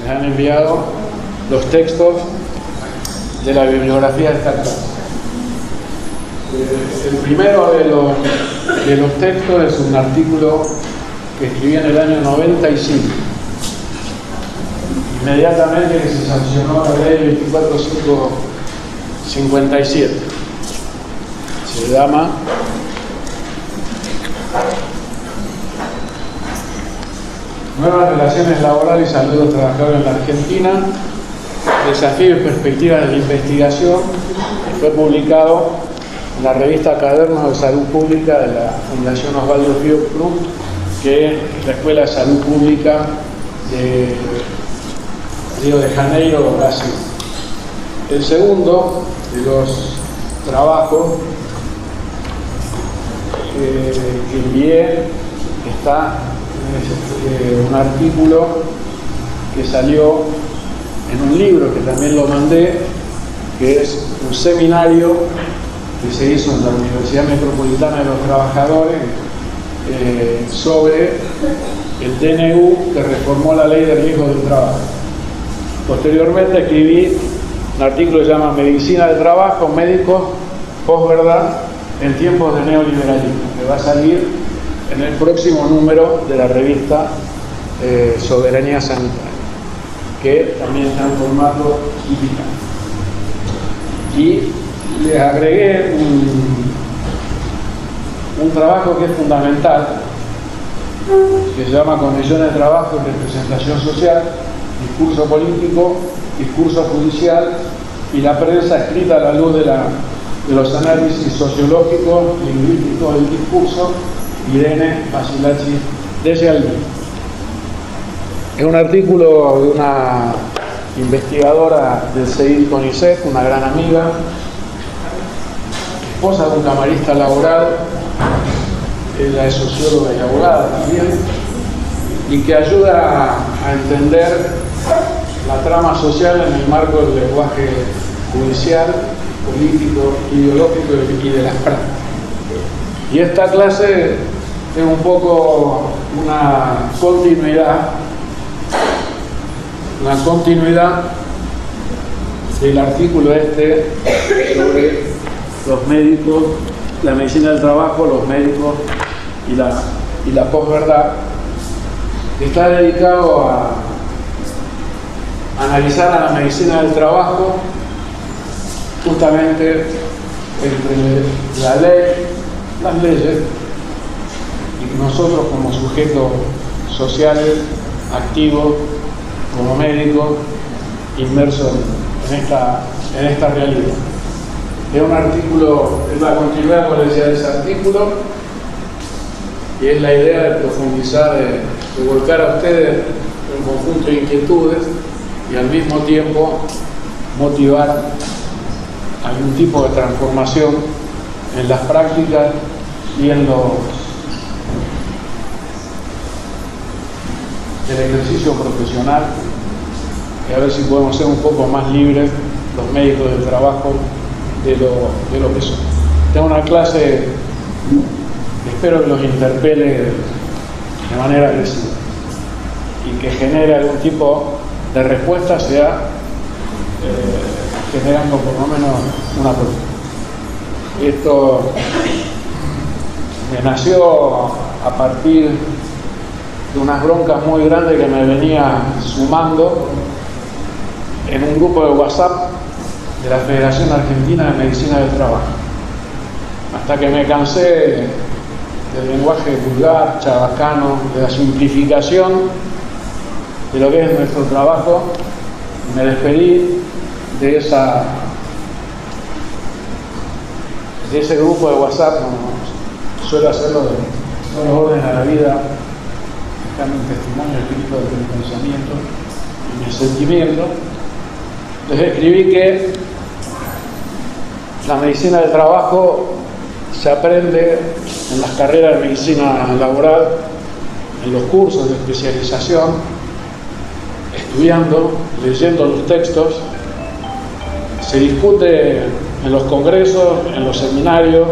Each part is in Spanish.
les han enviado los textos de la bibliografía de esta clase. El primero de los textos es un artículo que escribí en el año 95, inmediatamente que se sancionó la ley 24557. Se llama Nuevas relaciones laborales y salud de los trabajadores en la Argentina, desafíos y perspectivas de la investigación, que fue publicado en la revista Cadernos de Salud Pública de la Fundación Osvaldo Fiocruz, que es la Escuela de Salud Pública de Río de Janeiro, Brasil. El segundo de los trabajos que envié está un artículo que salió en un libro que también lo mandé, que es un seminario que se hizo en la Universidad Metropolitana de los Trabajadores sobre el DNU que reformó la Ley de Riesgos del Trabajo. Posteriormente escribí un artículo que se llama Medicina del Trabajo, Médicos, Posverdad en tiempos de neoliberalismo, que va a salir en el próximo número de la revista Soberanía Sanitaria, que también está en formato digital. Y les agregué un trabajo que es fundamental, que se llama Condiciones de Trabajo y Representación Social, Discurso Político, Discurso Judicial y la prensa escrita a la luz de los análisis sociológicos, lingüísticos del discurso, Irene Basilacci de Gialdi. Es un artículo de una investigadora del CEID CONICET, una gran amiga, esposa de un camarista laboral, ella es socióloga y abogada también, y que ayuda a entender la trama social en el marco del lenguaje judicial, político, ideológico y de las prácticas. Y esta clase es un poco una continuidad del artículo sobre los médicos, la medicina del trabajo, los médicos y la posverdad, que está dedicado a analizar a la medicina del trabajo justamente entre la ley, las leyes, y nosotros como sujetos sociales, activos, como médicos, inmersos en esta realidad. Es un artículo, es la continuidad, como decía, de ese artículo, y es la idea de profundizar, de volcar a ustedes un conjunto de inquietudes y al mismo tiempo motivar algún tipo de transformación en las prácticas y en el ejercicio profesional, y a ver si podemos ser un poco más libres los médicos del trabajo de lo que son. Tengo una clase, espero que los interpele de manera agresiva y que genere algún tipo de respuesta, sea generando por lo menos una pregunta. Esto me nació a partir de unas broncas muy grandes que me venía sumando en un grupo de WhatsApp de la Federación Argentina de Medicina del Trabajo, hasta que me cansé del lenguaje vulgar, chabacano, de la simplificación de lo que es nuestro trabajo. Me despedí de ese grupo de WhatsApp, como suelo hacerlo de todos los órdenes de la vida, dejando un testimonio escrito de mi pensamiento y mi sentimiento. Entonces escribí que la medicina del trabajo se aprende en las carreras de medicina laboral, en los cursos de especialización, estudiando, leyendo los textos, se discute en los congresos, en los seminarios,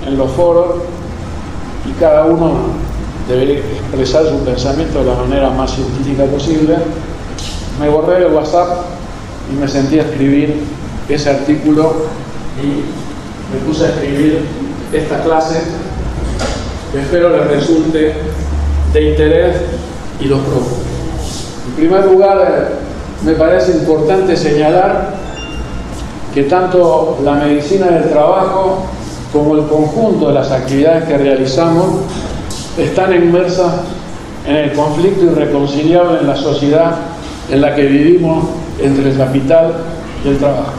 en los foros, y cada uno debería expresar su pensamiento de la manera más científica posible, me borré el WhatsApp y me sentí a escribir ese artículo y me puse a escribir esta clase que espero les resulte de interés y los profundos. En primer lugar, me parece importante señalar que tanto la medicina del trabajo como el conjunto de las actividades que realizamos están inmersas en el conflicto irreconciliable en la sociedad en la que vivimos entre el capital y el trabajo.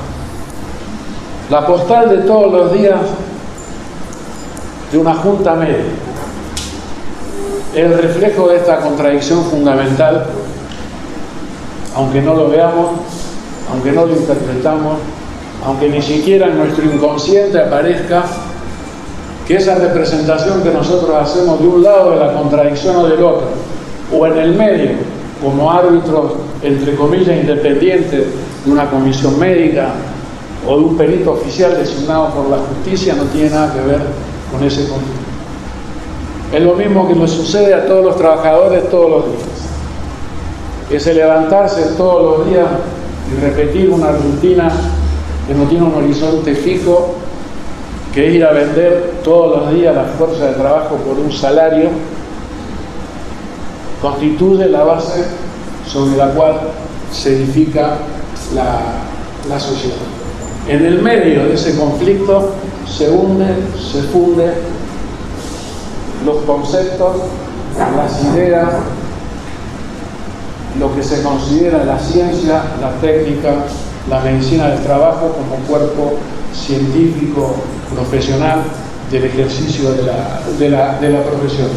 La postal de todos los días de una junta médica es el reflejo de esta contradicción fundamental, aunque no lo veamos, aunque no lo interpretamos, aunque ni siquiera en nuestro inconsciente aparezca que esa representación que nosotros hacemos de un lado de la contradicción o del otro, o en el medio, como árbitros, entre comillas, independientes de una comisión médica o de un perito oficial designado por la justicia, no tiene nada que ver con ese conflicto. Es lo mismo que nos sucede a todos los trabajadores todos los días. Ese levantarse todos los días y repetir una rutina que no tiene un horizonte fijo, que es ir a vender todos los días la fuerza de trabajo por un salario, constituye la base sobre la cual se edifica la sociedad. En el medio de ese conflicto se hunde, se funde los conceptos, las ideas, lo que se considera la ciencia, la técnica, la medicina del trabajo como cuerpo científico, profesional del ejercicio de la profesión.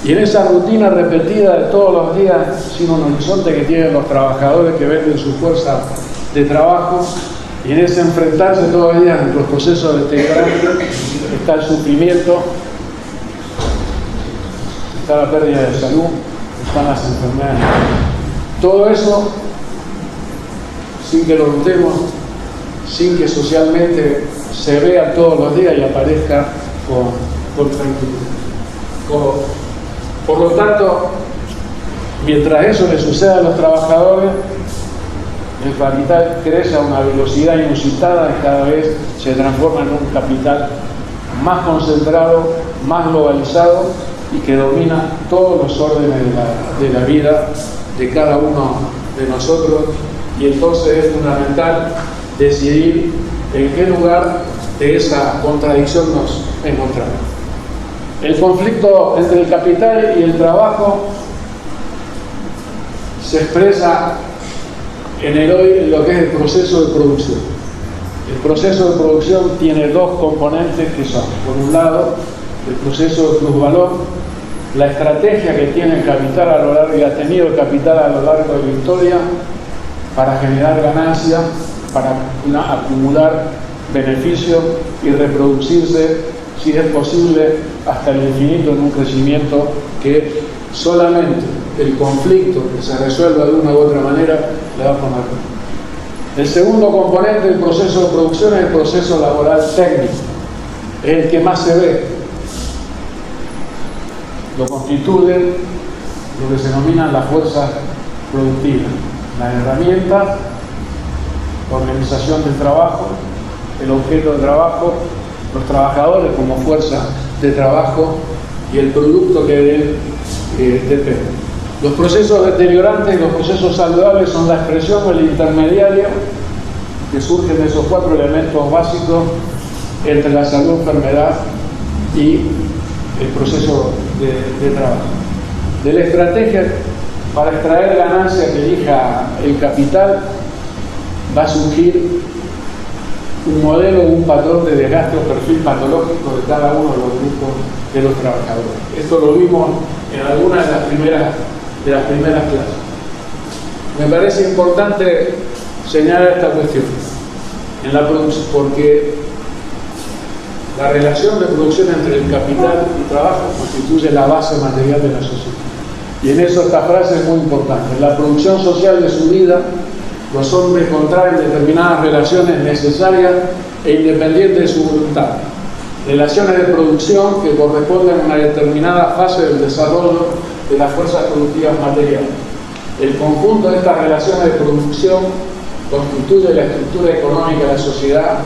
Y en esa rutina repetida de todos los días, sin un horizonte que tienen los trabajadores que venden su fuerza de trabajo, y en ese enfrentarse todos los días entre los procesos deteriorantes, está el sufrimiento, está la pérdida de salud, están las enfermedades. Todo eso, sin que lo notemos, sin que socialmente se vea todos los días y aparezca con tranquilidad. Por lo tanto, mientras eso le suceda a los trabajadores, el capital crece a una velocidad inusitada y cada vez se transforma en un capital más concentrado, más globalizado y que domina todos los órdenes de la vida de cada uno de nosotros, y entonces es fundamental decidir en qué lugar de esa contradicción nos encontramos. El conflicto entre el capital y el trabajo se expresa en lo que es el proceso de producción. El proceso de producción tiene dos componentes que son, por un lado, el proceso de plusvalor, la estrategia que tiene el capital a lo largo y ha tenido el capital a lo largo de la historia para generar ganancias, para acumular beneficios y reproducirse, si es posible, hasta el infinito en un crecimiento que solamente el conflicto que se resuelva de una u otra manera le va a poner. El segundo componente del proceso de producción es el proceso laboral técnico, es el que más se ve. Lo constituyen lo que se denominan las fuerzas productivas, las herramientas, la organización del trabajo, el objeto de trabajo, los trabajadores como fuerza de trabajo y el producto que de él depende. Los procesos deteriorantes y los procesos saludables son la expresión o el intermediario que surgen de esos cuatro elementos básicos entre la salud, enfermedad y el proceso de trabajo. De la estrategia para extraer ganancia que elija el capital va a surgir un modelo, un patrón de desgaste o perfil patológico de cada uno de los grupos de los trabajadores. Esto lo vimos en algunas de las primeras clases. Me parece importante señalar esta cuestión en la producción, porque la relación de producción entre el capital y el trabajo constituye la base material de la sociedad. Y en eso esta frase es muy importante. En la producción social de su vida, los hombres contraen determinadas relaciones necesarias e independientes de su voluntad. Relaciones de producción que corresponden a una determinada fase del desarrollo de las fuerzas productivas materiales. El conjunto de estas relaciones de producción constituye la estructura económica de la sociedad,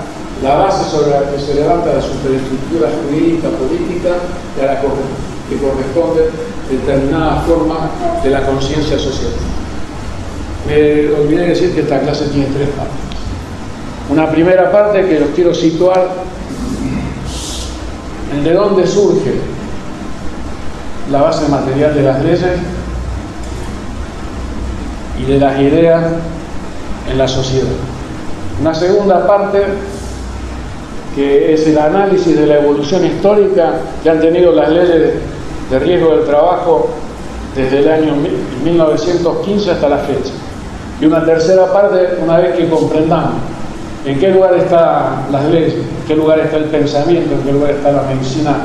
la base sobre la que se levanta la superestructura jurídica política y a la que corresponde determinada forma de la conciencia social. Me olvidé decir que esta clase tiene tres partes. Una primera parte que los quiero situar en de dónde surge la base material de las leyes y de las ideas en la sociedad. Una segunda parte que es el análisis de la evolución histórica que han tenido las leyes de riesgo del trabajo desde el año 1915 hasta la fecha. Y una tercera parte, una vez que comprendamos en qué lugar están las leyes, en qué lugar está el pensamiento, en qué lugar está la medicina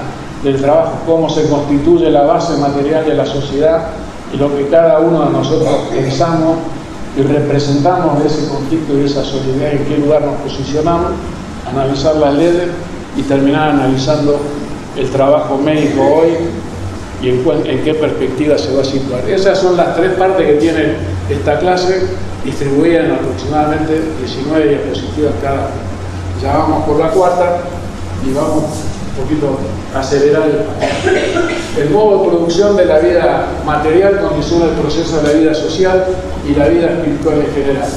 del trabajo, cómo se constituye la base material de la sociedad y lo que cada uno de nosotros pensamos y representamos de ese conflicto y de esa sociedad, en qué lugar nos posicionamos, analizar las leyes y terminar analizando el trabajo médico hoy y en qué perspectiva se va a situar. Esas son las tres partes que tiene esta clase, distribuida en aproximadamente 19 diapositivas cada una. Ya vamos por la cuarta y vamos un poquito a acelerar el paso. El modo de producción de la vida material condiciona el proceso de la vida social y la vida espiritual en general.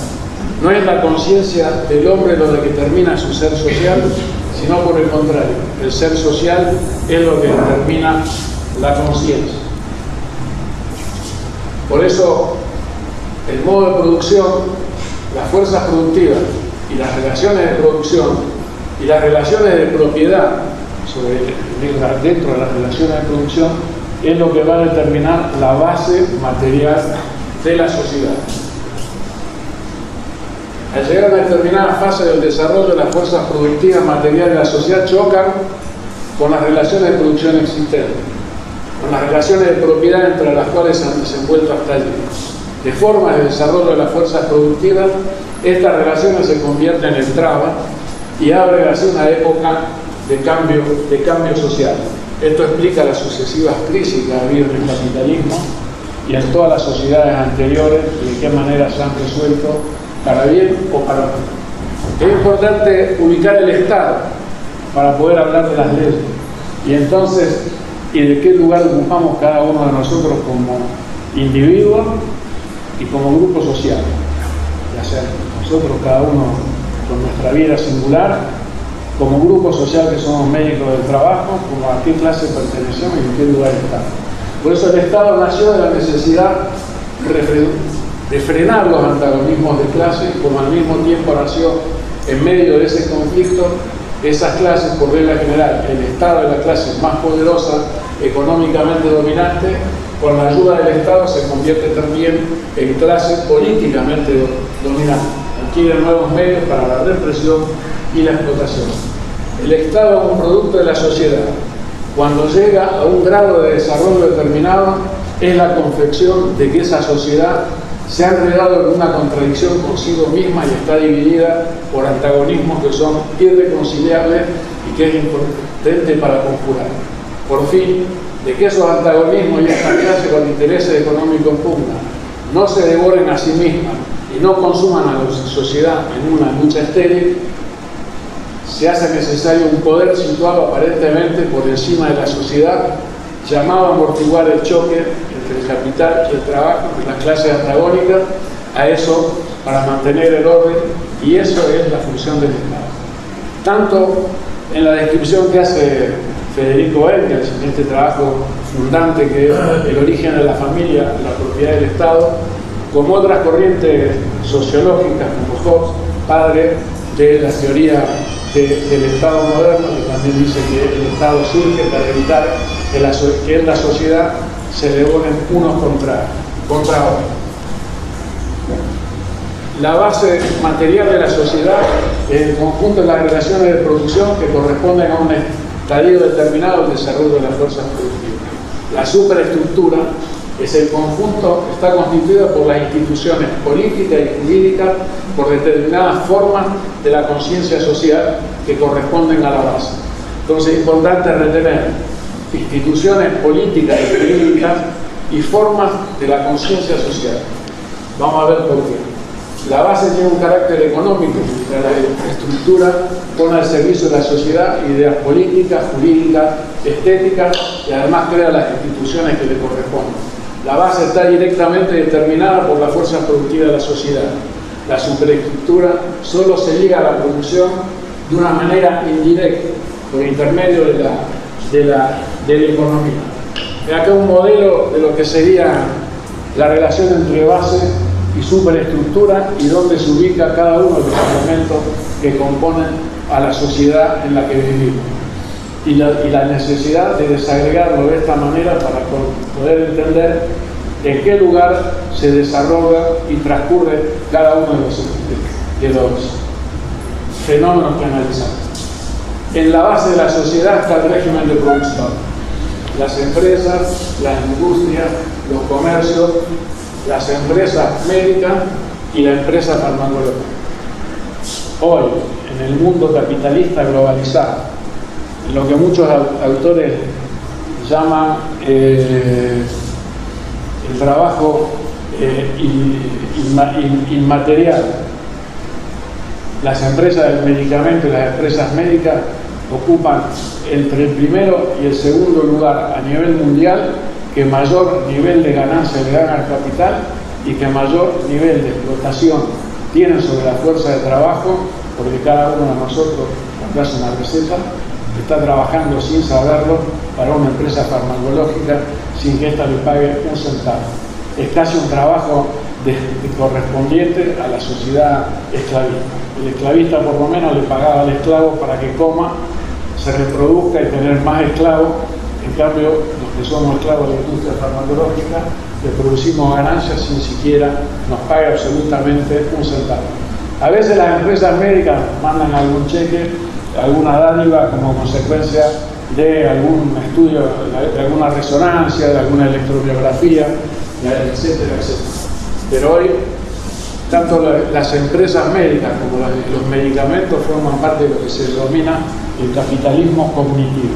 No es la conciencia del hombre lo que determina su ser social, sino por el contrario, el ser social es lo que determina la conciencia. Por eso, el modo de producción, las fuerzas productivas y las relaciones de producción y las relaciones de propiedad dentro de las relaciones de producción es lo que va a determinar la base material de la sociedad. Al llegar a una determinada fase del desarrollo, las fuerzas productivas materiales de la sociedad chocan con las relaciones de producción existentes, con las relaciones de propiedad entre las cuales se han desenvuelto hasta allí. De forma de desarrollo de las fuerzas productivas, estas relaciones se convierten en trabas y abren así una época de cambio social. Esto explica las sucesivas crisis que ha habido en el capitalismo y en todas las sociedades anteriores y de qué manera se han resuelto, para bien o para mal. Es importante ubicar el Estado para poder hablar de las leyes y entonces, y de qué lugar ocupamos cada uno de nosotros como individuo y como grupo social, ya sea nosotros cada uno con nuestra vida singular, como grupo social que somos médicos del trabajo, como a qué clase pertenecemos y en qué lugar estamos. Por eso el Estado nació de la necesidad de frenar los antagonismos de clase, como al mismo tiempo nació en medio de ese conflicto esas clases, por regla general, el Estado es la clase más poderosa, económicamente dominante, con la ayuda del Estado se convierte también en clase políticamente dominante, adquiere nuevos medios para la represión y la explotación. El Estado es un producto de la sociedad. Cuando llega a un grado de desarrollo determinado, es la confección de que esa sociedad se ha enredado en una contradicción consigo misma y está dividida por antagonismos que son irreconciliables y que es importante para conjurar. Por fin, de que esos antagonismos y esta clase con intereses económicos en pugna no se devoren a sí mismas y no consuman a la sociedad en una lucha estéril, se hace necesario un poder situado aparentemente por encima de la sociedad, llamado a amortiguar el choque entre el capital y el trabajo, las clases antagónicas, a eso para mantener el orden, y eso es la función del Estado. Tanto en la descripción que hace Federico Engels en este trabajo fundante que es El origen de la familia, la propiedad del Estado, como otras corrientes sociológicas como Hobbes, padre de la teoría del Estado moderno, que también dice que el Estado surge para evitar que en la sociedad se devoren unos contra otros. La base material de la sociedad es el conjunto de las relaciones de producción que corresponden a un estadio determinado del desarrollo de las fuerzas productivas. La superestructura es el conjunto que está constituido por las instituciones políticas y jurídicas por determinadas formas de la conciencia social que corresponden a la base. Entonces es importante retener instituciones políticas y jurídicas y formas de la conciencia social. Vamos a ver por qué. La base tiene un carácter económico, la estructura pone al servicio de la sociedad ideas políticas, jurídicas, estéticas y además crea las instituciones que le corresponden. La base está directamente determinada por la fuerza productiva de la sociedad. La superestructura solo se liga a la producción de una manera indirecta, por intermedio de la economía. Y acá un modelo de lo que sería la relación entre base y superestructura y dónde se ubica cada uno de los elementos que componen a la sociedad en la que vivimos. Y la necesidad de desagregarlo de esta manera para poder entender en qué lugar se desarrolla y transcurre cada uno de los fenómenos que analizamos. En la base de la sociedad está el régimen de producción. Las empresas, las industrias, los comercios, las empresas médicas y la empresa farmacológica. Hoy, en el mundo capitalista globalizado, lo que muchos autores llaman el trabajo inmaterial, las empresas del medicamento y las empresas médicas ocupan entre el primero y el segundo lugar a nivel mundial, que mayor nivel de ganancia le dan al capital y que mayor nivel de explotación tienen sobre la fuerza de trabajo, porque cada uno de nosotros, cuando hace una receta, está trabajando sin saberlo para una empresa farmacológica sin que ésta le pague un centavo. Es casi un trabajo correspondiente a la sociedad esclavista. El esclavista por lo menos le pagaba al esclavo para que coma, se reproduzca y tener más esclavos. En cambio, los que somos esclavos de la industria farmacológica, le producimos ganancias sin siquiera nos pague absolutamente un centavo. A veces las empresas médicas mandan algún cheque, alguna dádiva como consecuencia de algún estudio, de alguna resonancia, de alguna electromiografía, etcétera, etcétera. Pero hoy, tanto las empresas médicas como los medicamentos forman parte de lo que se denomina el capitalismo cognitivo.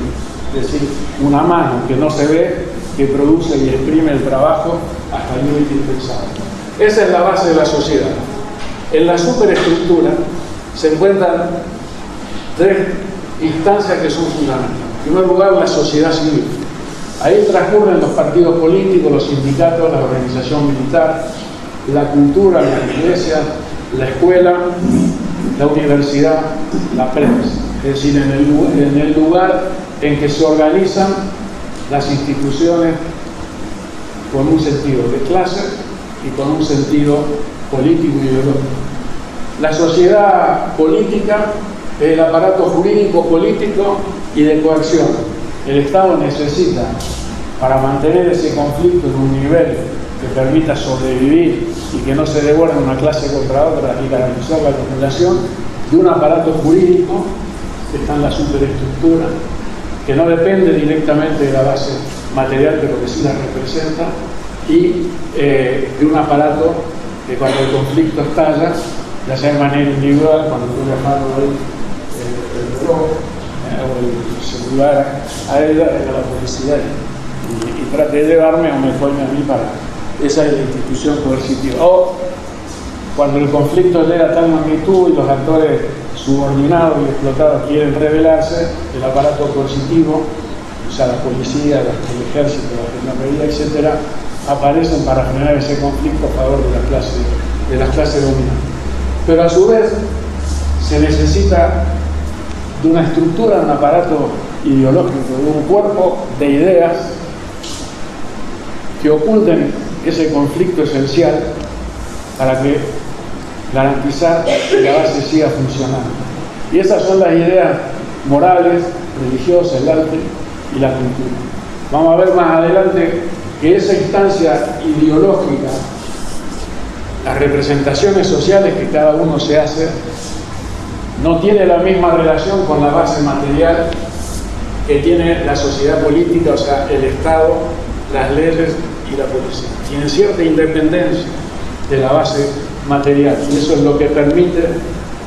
Es decir, una mano que no se ve, que produce y exprime el trabajo hasta el límite impensable. Esa es la base de la sociedad. En la superestructura se encuentran tres instancias que son fundamentales. En primer lugar, la sociedad civil. Ahí transcurren los partidos políticos, los sindicatos, la organización militar, la cultura, las iglesias, la escuela, la universidad, la prensa. Es decir, en el lugar en que se organizan las instituciones con un sentido de clase y con un sentido político y ideológico. La sociedad política es el aparato jurídico, político y de coerción. El Estado necesita, para mantener ese conflicto en un nivel que permita sobrevivir y que no se devuelva una clase contra otra y garantizar la acumulación, de un aparato jurídico que está en la superestructura, que no depende directamente de la base material, pero que sí la representa, y de un aparato que cuando el conflicto estalla, ya sea de manera individual, cuando tú llamado el reloj o el celular a ella, era la policía y trate de llevarme o me pone a mí para... Esa es la institución coercitiva. O cuando el conflicto llega a tal magnitud y los actores subordinados y explotados quieren rebelarse, el aparato coercitivo, o sea, la policía, el ejército, la gendarmería, etcétera, aparecen para frenar ese conflicto a favor de las clases dominantes. Pero a su vez se necesita de una estructura, de un aparato ideológico, de un cuerpo de ideas que oculten ese conflicto esencial para que garantizar que la base siga funcionando. Y esas son las ideas morales, religiosas, el arte y la cultura. Vamos a ver más adelante que esa instancia ideológica, las representaciones sociales que cada uno se hace, no tiene la misma relación con la base material que tiene la sociedad política, o sea, el Estado, las leyes y la policía. Tienen cierta independencia de la base material, y eso es lo que permite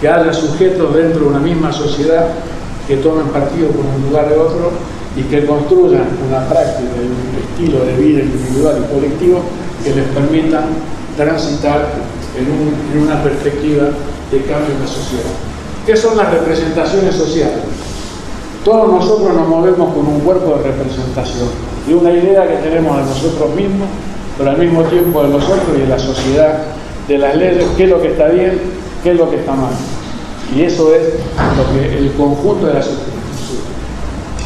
que haya sujetos dentro de una misma sociedad que tomen partido por un lugar de otro y que construyan una práctica y un estilo de vida individual y colectivo que les permitan transitar en una perspectiva de cambio en la sociedad. ¿Qué son las representaciones sociales? Todos nosotros nos movemos con un cuerpo de representación y una idea que tenemos de nosotros mismos, pero al mismo tiempo de nosotros y de la sociedad, de las leyes, qué es lo que está bien, qué es lo que está mal. Y eso es el conjunto de la sociedad.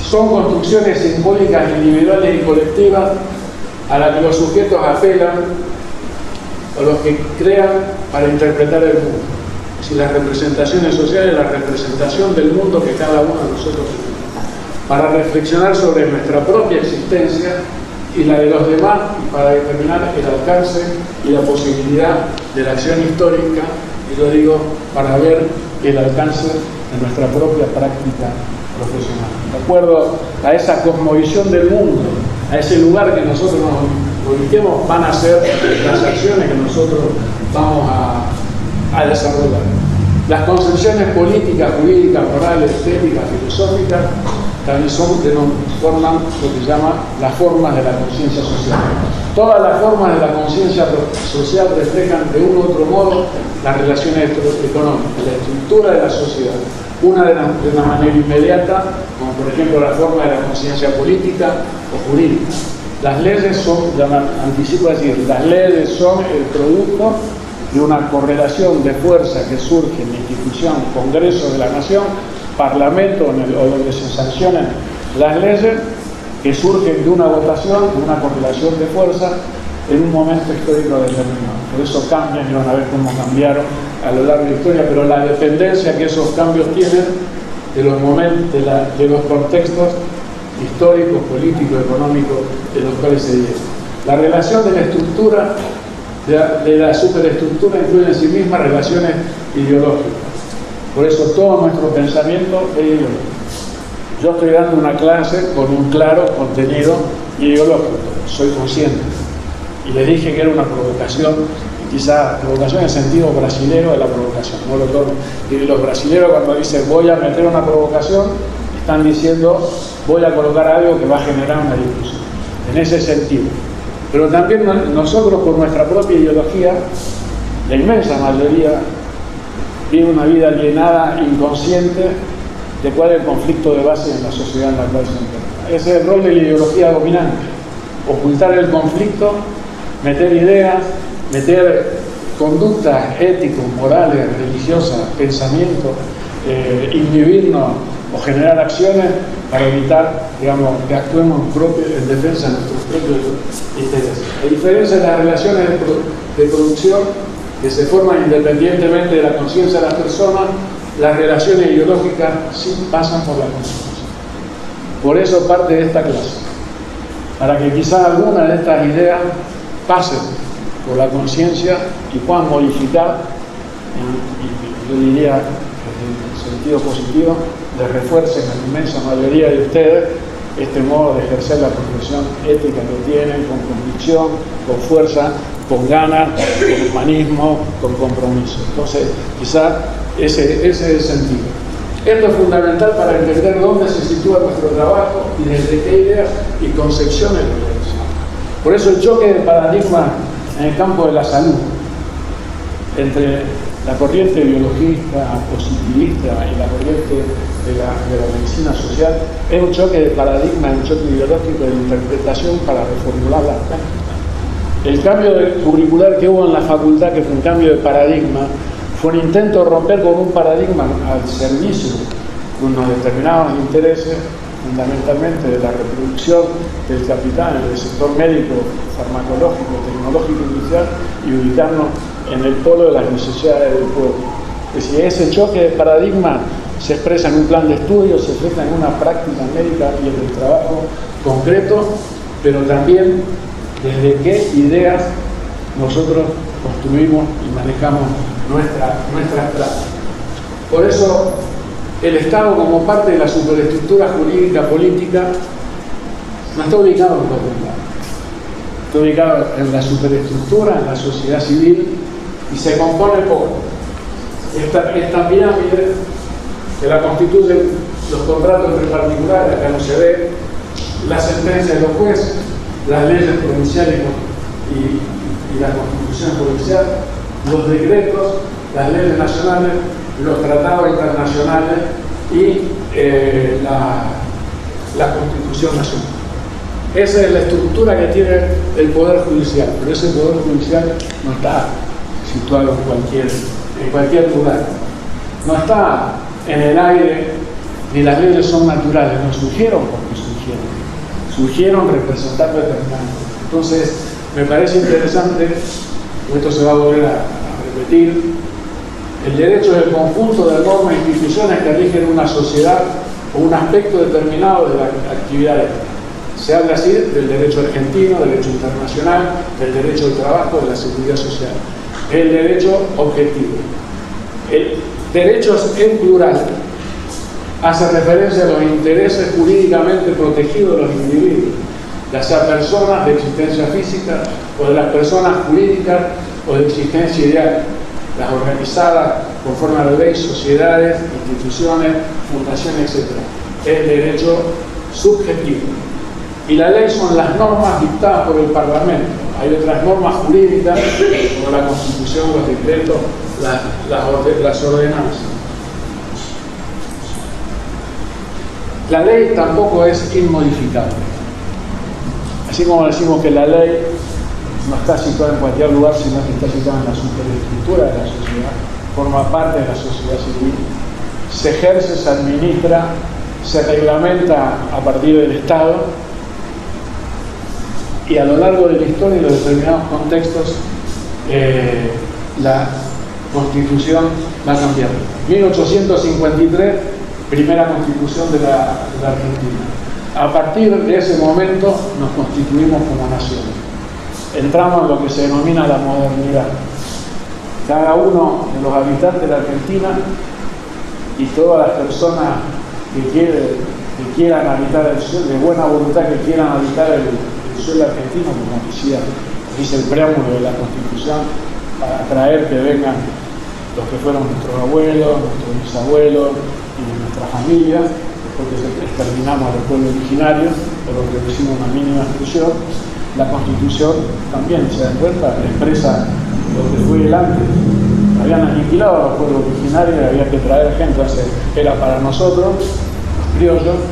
Son construcciones simbólicas individuales y colectivas a las que los sujetos apelan o los que crean para interpretar el mundo. Si las representaciones sociales, la representación del mundo que cada uno de nosotros tiene, para reflexionar sobre nuestra propia existencia y la de los demás, y para determinar el alcance y la posibilidad de la acción histórica, y lo digo para ver el alcance de nuestra propia práctica profesional. De acuerdo a esa cosmovisión del mundo, a ese lugar que nosotros nos ubiquemos, van a ser las acciones que nosotros vamos a desarrollar. Las concepciones políticas, jurídicas, morales, estéticas, filosóficas, también forman lo que se llama las formas de la conciencia social. Todas las formas de la conciencia social reflejan de un u otro modo las relaciones económicas, la estructura de la sociedad. Una de una manera inmediata, como por ejemplo la forma de la conciencia política o jurídica. Las leyes son, anticipo decir, las leyes son el producto de una correlación de fuerza que surge en la institución Congreso de la Nación, Parlamento, o donde se sancionan las leyes, que surgen de una votación, de una correlación de fuerza en un momento histórico determinado. Por eso cambian, y van a ver cómo cambiaron a lo largo de la historia, pero la dependencia que esos cambios tienen de los momentos, de los contextos históricos, políticos, económicos de los cuales se llevan. La relación de la estructura, de la superestructura, incluye en sí misma relaciones ideológicas. Por eso todo nuestro pensamiento es ideológico. Yo estoy dando una clase con un claro contenido ideológico, soy consciente. Y les dije que era una provocación, quizá provocación en el sentido brasilero de la provocación, no lo tomo. Y los brasileros cuando dicen voy a meter una provocación, están diciendo voy a colocar algo que va a generar una discusión. En ese sentido. Pero también nosotros, por nuestra propia ideología, la inmensa mayoría vive una vida alienada, inconsciente de cuál es el conflicto de base en la sociedad en la cual se encuentra. Ese es el rol de la ideología dominante: ocultar el conflicto, meter ideas, meter conductas éticos, morales, religiosas, pensamientos, inhibirnos o generar acciones para evitar, digamos, que actuemos en defensa de nuestros propios intereses. A diferencia de las relaciones de producción que se forman independientemente de la conciencia de las personas, las relaciones ideológicas sí pasan por la conciencia. Por eso parte de esta clase, para que quizás algunas de estas ideas pasen por la conciencia y puedan modificar, y yo diría en el sentido positivo, de refuercen en la inmensa mayoría de ustedes este modo de ejercer la profesión ética que tienen, con convicción, con fuerza, con ganas, con humanismo, con compromiso. Entonces, quizás ese es el sentido. Esto es fundamental para entender dónde se sitúa nuestro trabajo y desde qué ideas y concepciones lo realizamos. Por eso el choque de paradigma en el campo de la salud entre la corriente biologista, positivista y la corriente de la medicina social es un choque de paradigma, un choque ideológico de interpretación para reformular las prácticas. El cambio curricular que hubo en la facultad, que fue un cambio de paradigma, fue un intento de romper con un paradigma al servicio de unos determinados intereses, fundamentalmente de la reproducción del capital en el sector médico, farmacológico, tecnológico inicial, y ubicarnos en el polo de las necesidades del pueblo. Es decir, ese choque de paradigma se expresa en un plan de estudio, se expresa en una práctica médica y en el trabajo concreto, pero también desde qué ideas nosotros construimos y manejamos nuestras prácticas. Por eso, el Estado, como parte de la superestructura jurídica política, no está ubicado en los estados. Está ubicado en la superestructura, en la sociedad civil, y se compone por esta pirámide que la constituyen los contratos entre particulares, acá no se ve, las sentencias de los jueces, las leyes provinciales y la Constitución Judicial, los decretos, las leyes nacionales, los tratados internacionales y la Constitución Nacional. Esa es la estructura que tiene el Poder Judicial, pero ese Poder Judicial no está situado en cualquier lugar. No está en el aire, ni las leyes son naturales, no surgieron porque surgieron representando determinados. Entonces, me parece interesante, esto se va a volver a repetir, el derecho es el conjunto de normas e instituciones que rigen una sociedad o un aspecto determinado de la actividad. Se habla así del derecho argentino, del derecho internacional, del derecho al trabajo, de la seguridad social. El derecho objetivo. El derecho en plural hace referencia a los intereses jurídicamente protegidos de los individuos, ya sea personas de existencia física o de las personas jurídicas o de existencia ideal, las organizadas conforme a la ley, sociedades, instituciones, fundaciones, etc. El derecho subjetivo. Y la ley son las normas dictadas por el Parlamento. Hay otras normas jurídicas, como la Constitución, los decretos, las ordenanzas. La ley tampoco es inmodificable. Así como decimos que la ley no está situada en cualquier lugar, sino que está situada en la superestructura de la sociedad, forma parte de la sociedad civil, se ejerce, se administra, se reglamenta a partir del Estado, y a lo largo de la historia y de determinados contextos, la Constitución va cambiando. 1853, primera Constitución de la Argentina. A partir de ese momento nos constituimos como nación. Entramos en lo que se denomina la modernidad. Cada uno de los habitantes de la Argentina y todas las personas que quieran habitar el suelo, de buena voluntad que quieran habitar el suelo argentino, como dice el preámbulo de la Constitución, para atraer que vengan los que fueron nuestros abuelos, nuestros bisabuelos y de nuestra familia, porque exterminamos al pueblo originario, por lo que hicimos una mínima exclusión. La Constitución también, se dan cuenta, expresa lo que fue el antes. Habían aniquilado a los pueblos originarios y había que traer gente, entonces era para nosotros, los criollos,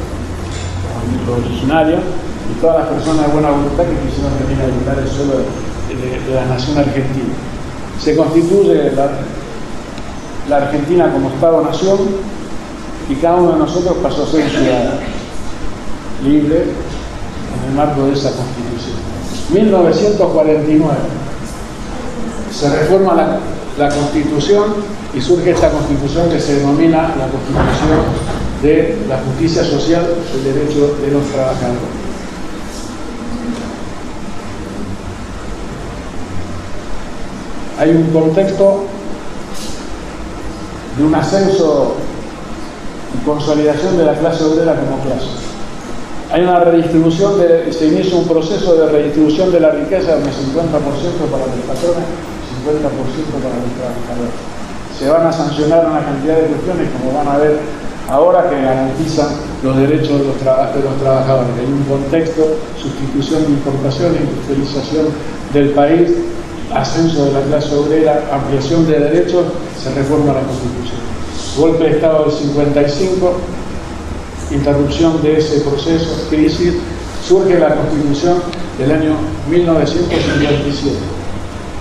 los originarios, y todas las personas de buena voluntad que quisieron venir a habitar el suelo de la nación argentina. Se constituye la Argentina como Estado-nación y cada uno de nosotros pasó a ser un ciudadano libre en el marco de esa Constitución. 1949 se reforma la Constitución y surge esta Constitución que se denomina la Constitución de la Justicia Social, el derecho de los trabajadores. Hay un contexto de un ascenso y consolidación de la clase obrera como clase. Hay una redistribución, se inicia un proceso de redistribución de la riqueza de 50% para los patrones, 50% para los trabajadores. Se van a sancionar una cantidad de cuestiones, como van a ver ahora, que garantizan los derechos de los trabajadores. Hay un contexto, sustitución de importación, industrialización del país, ascenso de la clase obrera, ampliación de derechos, se reforma la Constitución. Golpe de Estado del 55, interrupción de ese proceso, crisis, surge la Constitución del año 1957.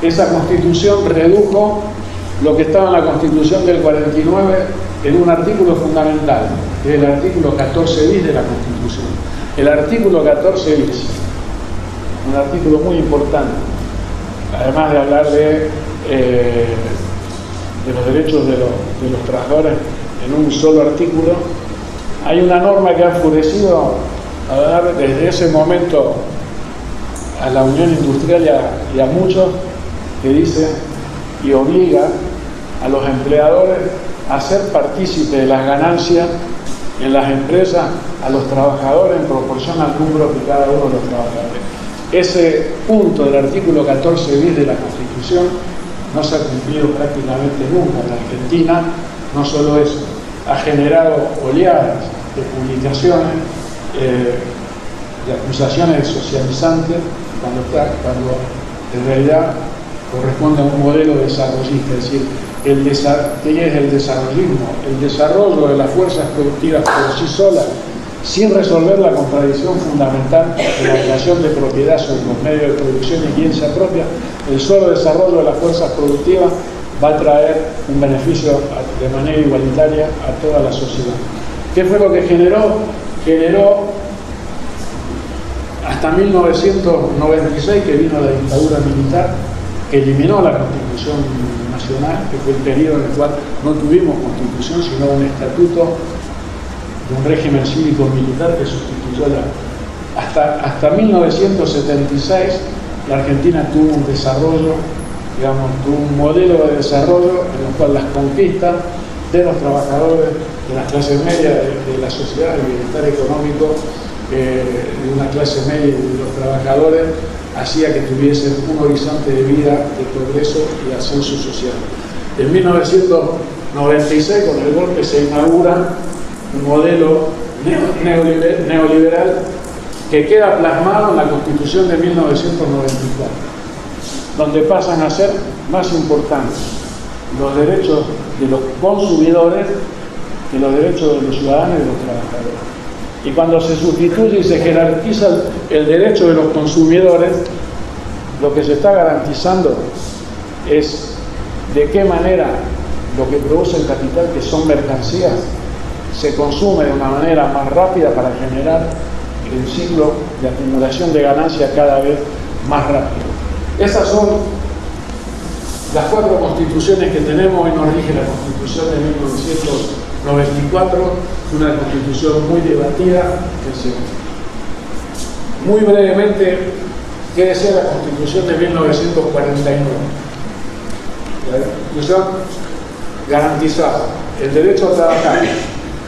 Esa Constitución redujo lo que estaba en la Constitución del 49 en un artículo fundamental, que es el artículo 14 bis de la Constitución. El artículo 14 bis, un artículo muy importante, además de hablar de los derechos de los trabajadores en un solo artículo. Hay una norma que ha enfurecido desde ese momento a la Unión Industrial y a muchos, que dice y obliga a los empleadores a ser partícipes de las ganancias en las empresas a los trabajadores en proporción al número de cada uno de los trabajadores. Ese punto del artículo 14 bis de la Constitución no se ha cumplido prácticamente nunca en la Argentina. No solo eso, ha generado oleadas de publicaciones, de acusaciones socializantes, cuando en realidad corresponde a un modelo desarrollista, es decir, ¿qué es el desarrollismo? El desarrollo de las fuerzas productivas por sí solas, sin resolver la contradicción fundamental de la relación de propiedad sobre los medios de producción y quién se apropia. El solo desarrollo de las fuerzas productivas va a traer un beneficio de manera igualitaria a toda la sociedad. ¿Qué fue lo que generó? Generó hasta 1996, que vino la dictadura militar, que eliminó la Constitución Nacional, que fue el periodo en el cual no tuvimos Constitución, sino un estatuto de un régimen cívico-militar que sustituyó hasta 1976 la Argentina tuvo un desarrollo, digamos, tuvo un modelo de desarrollo en el cual las conquistas de los trabajadores, de las clases medias de la sociedad, el bienestar económico de una clase media y de los trabajadores, hacía que tuviesen un horizonte de vida, de progreso y de ascenso social. En 1996, con el golpe, se inaugura un modelo neoliberal que queda plasmado en la Constitución de 1994, donde pasan a ser más importantes los derechos de los consumidores que los derechos de los ciudadanos y de los trabajadores. Y cuando se sustituye y se jerarquiza el derecho de los consumidores, lo que se está garantizando es de qué manera lo que produce el capital, que son mercancías, se consume de una manera más rápida para generar el ciclo de acumulación de ganancias cada vez más rápido. Esas son las 4 constituciones que tenemos. Hoy nos rige la Constitución de 1994, una constitución muy debatida. Muy brevemente, ¿qué decía la Constitución de 1949? La Constitución garantizaba el derecho a trabajar,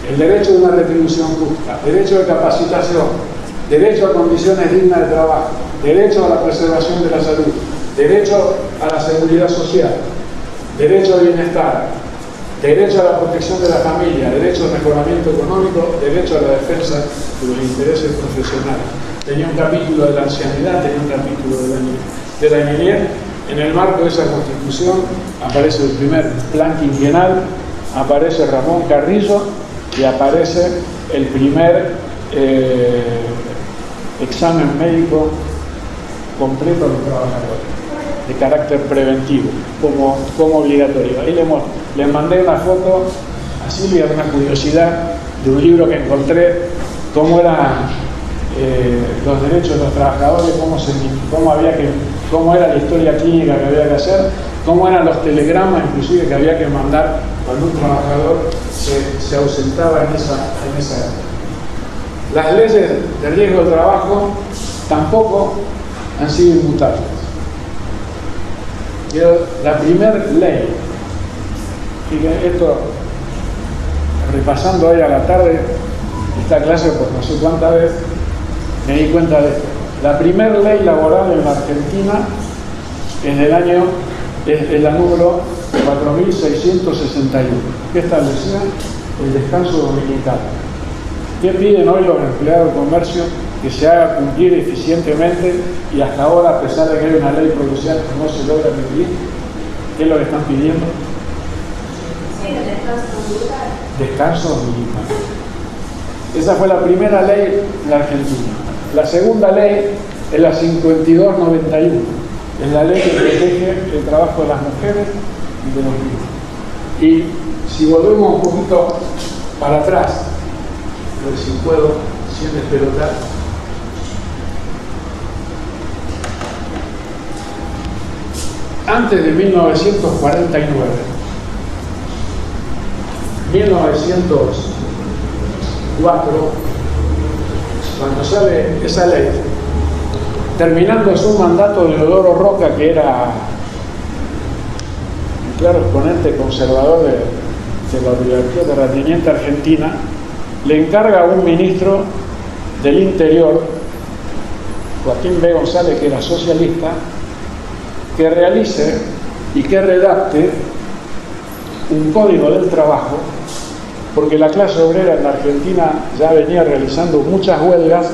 el derecho a una retribución justa, derecho de capacitación, derecho a condiciones dignas de trabajo, derecho a la preservación de la salud, derecho a la seguridad social, derecho al bienestar, derecho a la protección de la familia, derecho al mejoramiento económico, derecho a la defensa de los intereses profesionales. Tenía un capítulo de la ancianidad, tenía un capítulo de la niñez. En el marco de esa Constitución aparece el primer plan quinquenal, aparece Ramón Carrillo y aparece el primer examen médico completo a los trabajadores, de carácter preventivo, como obligatorio. Ahí les mandé una foto a Silvia, una curiosidad de un libro que encontré, cómo eran los derechos de los trabajadores, cómo era la historia clínica que había que hacer, cómo eran los telegramas inclusive que había que mandar cuando un trabajador se ausentaba en esa época. Las leyes de riesgo de trabajo tampoco han sido inmutables. La primera ley, fíjense esto, repasando hoy a la tarde esta clase por no sé cuántas veces, me di cuenta de esto. La primera ley laboral en la Argentina es la número 4661, que establecía el descanso dominical. ¿Qué piden hoy los empleados de comercio? Que se haga cumplir eficientemente, y hasta ahora, a pesar de que hay una ley provincial que no se logra cumplir. ¿Qué es lo que están pidiendo? Sí, el descanso dominical. Descanso dominical. Esa fue la primera ley en la Argentina. La segunda ley es la 5291. Es la ley que protege el trabajo de las mujeres y de los niños. Y si volvemos un poquito para atrás, a ver si puedo, sin despelotar. Antes de 1949, 1904, cuando sale esa ley, terminando su mandato de Deodoro Roca, que era un claro exponente conservador de la oligarquía terrateniente argentina, le encarga a un ministro del Interior, Joaquín B. González, que era socialista, que realice y que redacte un código del trabajo, porque la clase obrera en la Argentina ya venía realizando muchas huelgas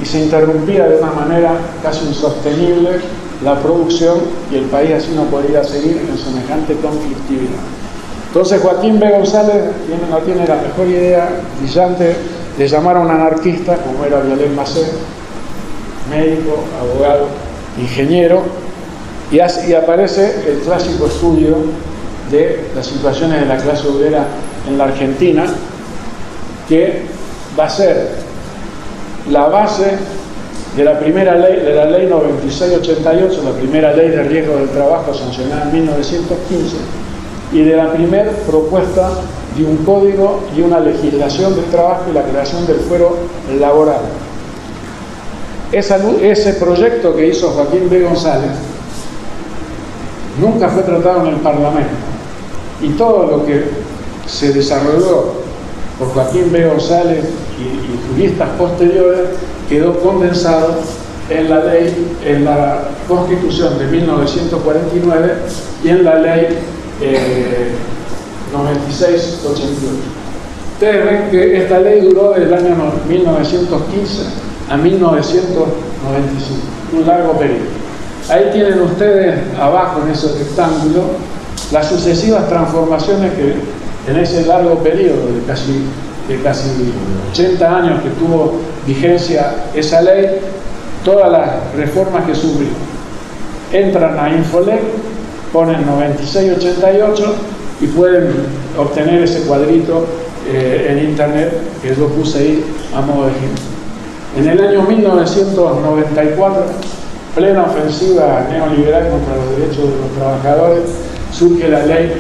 y se interrumpía de una manera casi insostenible la producción y el país así no podría seguir en semejante conflictividad. Entonces Joaquín B. González no tiene la mejor idea brillante de llamar a un anarquista, como era Viollet Massé, médico, abogado, ingeniero, y aparece el clásico estudio de las situaciones de la clase obrera en la Argentina, que va a ser la base de la primera ley, de la ley 9688, la primera ley de riesgo del trabajo sancionada en 1915, y de la primera propuesta de un código y una legislación del trabajo y la creación del fuero laboral. Ese proyecto que hizo Joaquín B. González nunca fue tratado en el Parlamento, y todo lo que se desarrolló por Joaquín B. González y juristas posteriores quedó condensado en la ley, en la Constitución de 1949 y en la ley 9688. Ustedes ven que esta ley duró del año 1915 a 1995, un largo periodo. Ahí tienen ustedes abajo en ese rectángulo las sucesivas transformaciones que en ese largo periodo de casi 80 años que tuvo vigencia esa ley, todas las reformas que sufrió. Entran a Infolec, ponen 9688 y pueden obtener ese cuadrito en internet que yo puse ahí a modo de ejemplo. En el año 1994, plena ofensiva neoliberal contra los derechos de los trabajadores, surge la ley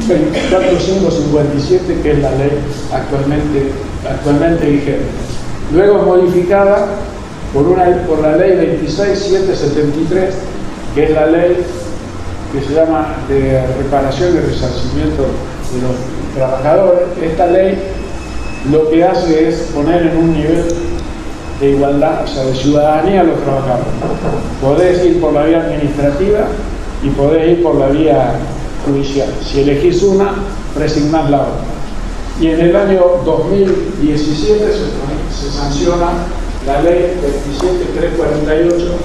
24557, que es la ley actualmente vigente. Luego es modificada por la ley 26773, que es la ley que se llama de reparación y resarcimiento de los trabajadores. Esta ley lo que hace es poner en un nivel de igualdad, o sea, de ciudadanía a los trabajadores. Podés ir por la vía administrativa y podés ir por la vía judicial. Si elegís una, presignás la otra. Y en el año 2017 se sanciona la ley 27348,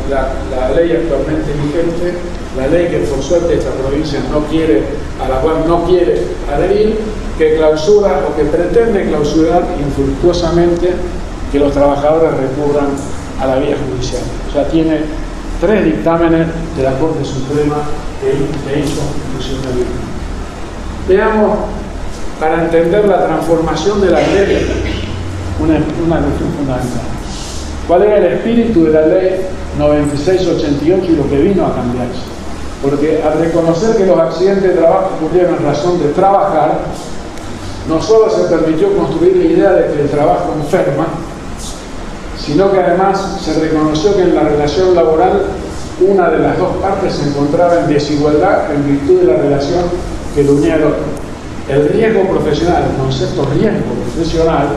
la ley actualmente vigente, la ley que por suerte esta provincia a la cual no quiere adherir, que clausura o que pretende clausurar infructuosamente que los trabajadores recurran a la vía judicial. O sea, tiene 3 dictámenes de la Corte Suprema de inconstitucionalidad. Veamos, para entender la transformación de la ley, una cuestión fundamental. ¿Cuál era el espíritu de la ley 9688 y lo que vino a cambiarse? Porque al reconocer que los accidentes de trabajo ocurrieron en razón de trabajar, no solo se permitió construir la idea de que el trabajo enferma, sino que además se reconoció que en la relación laboral una de las dos partes se encontraba en desigualdad en virtud de la relación que lo unía al otro. El riesgo profesional, el concepto riesgo profesional,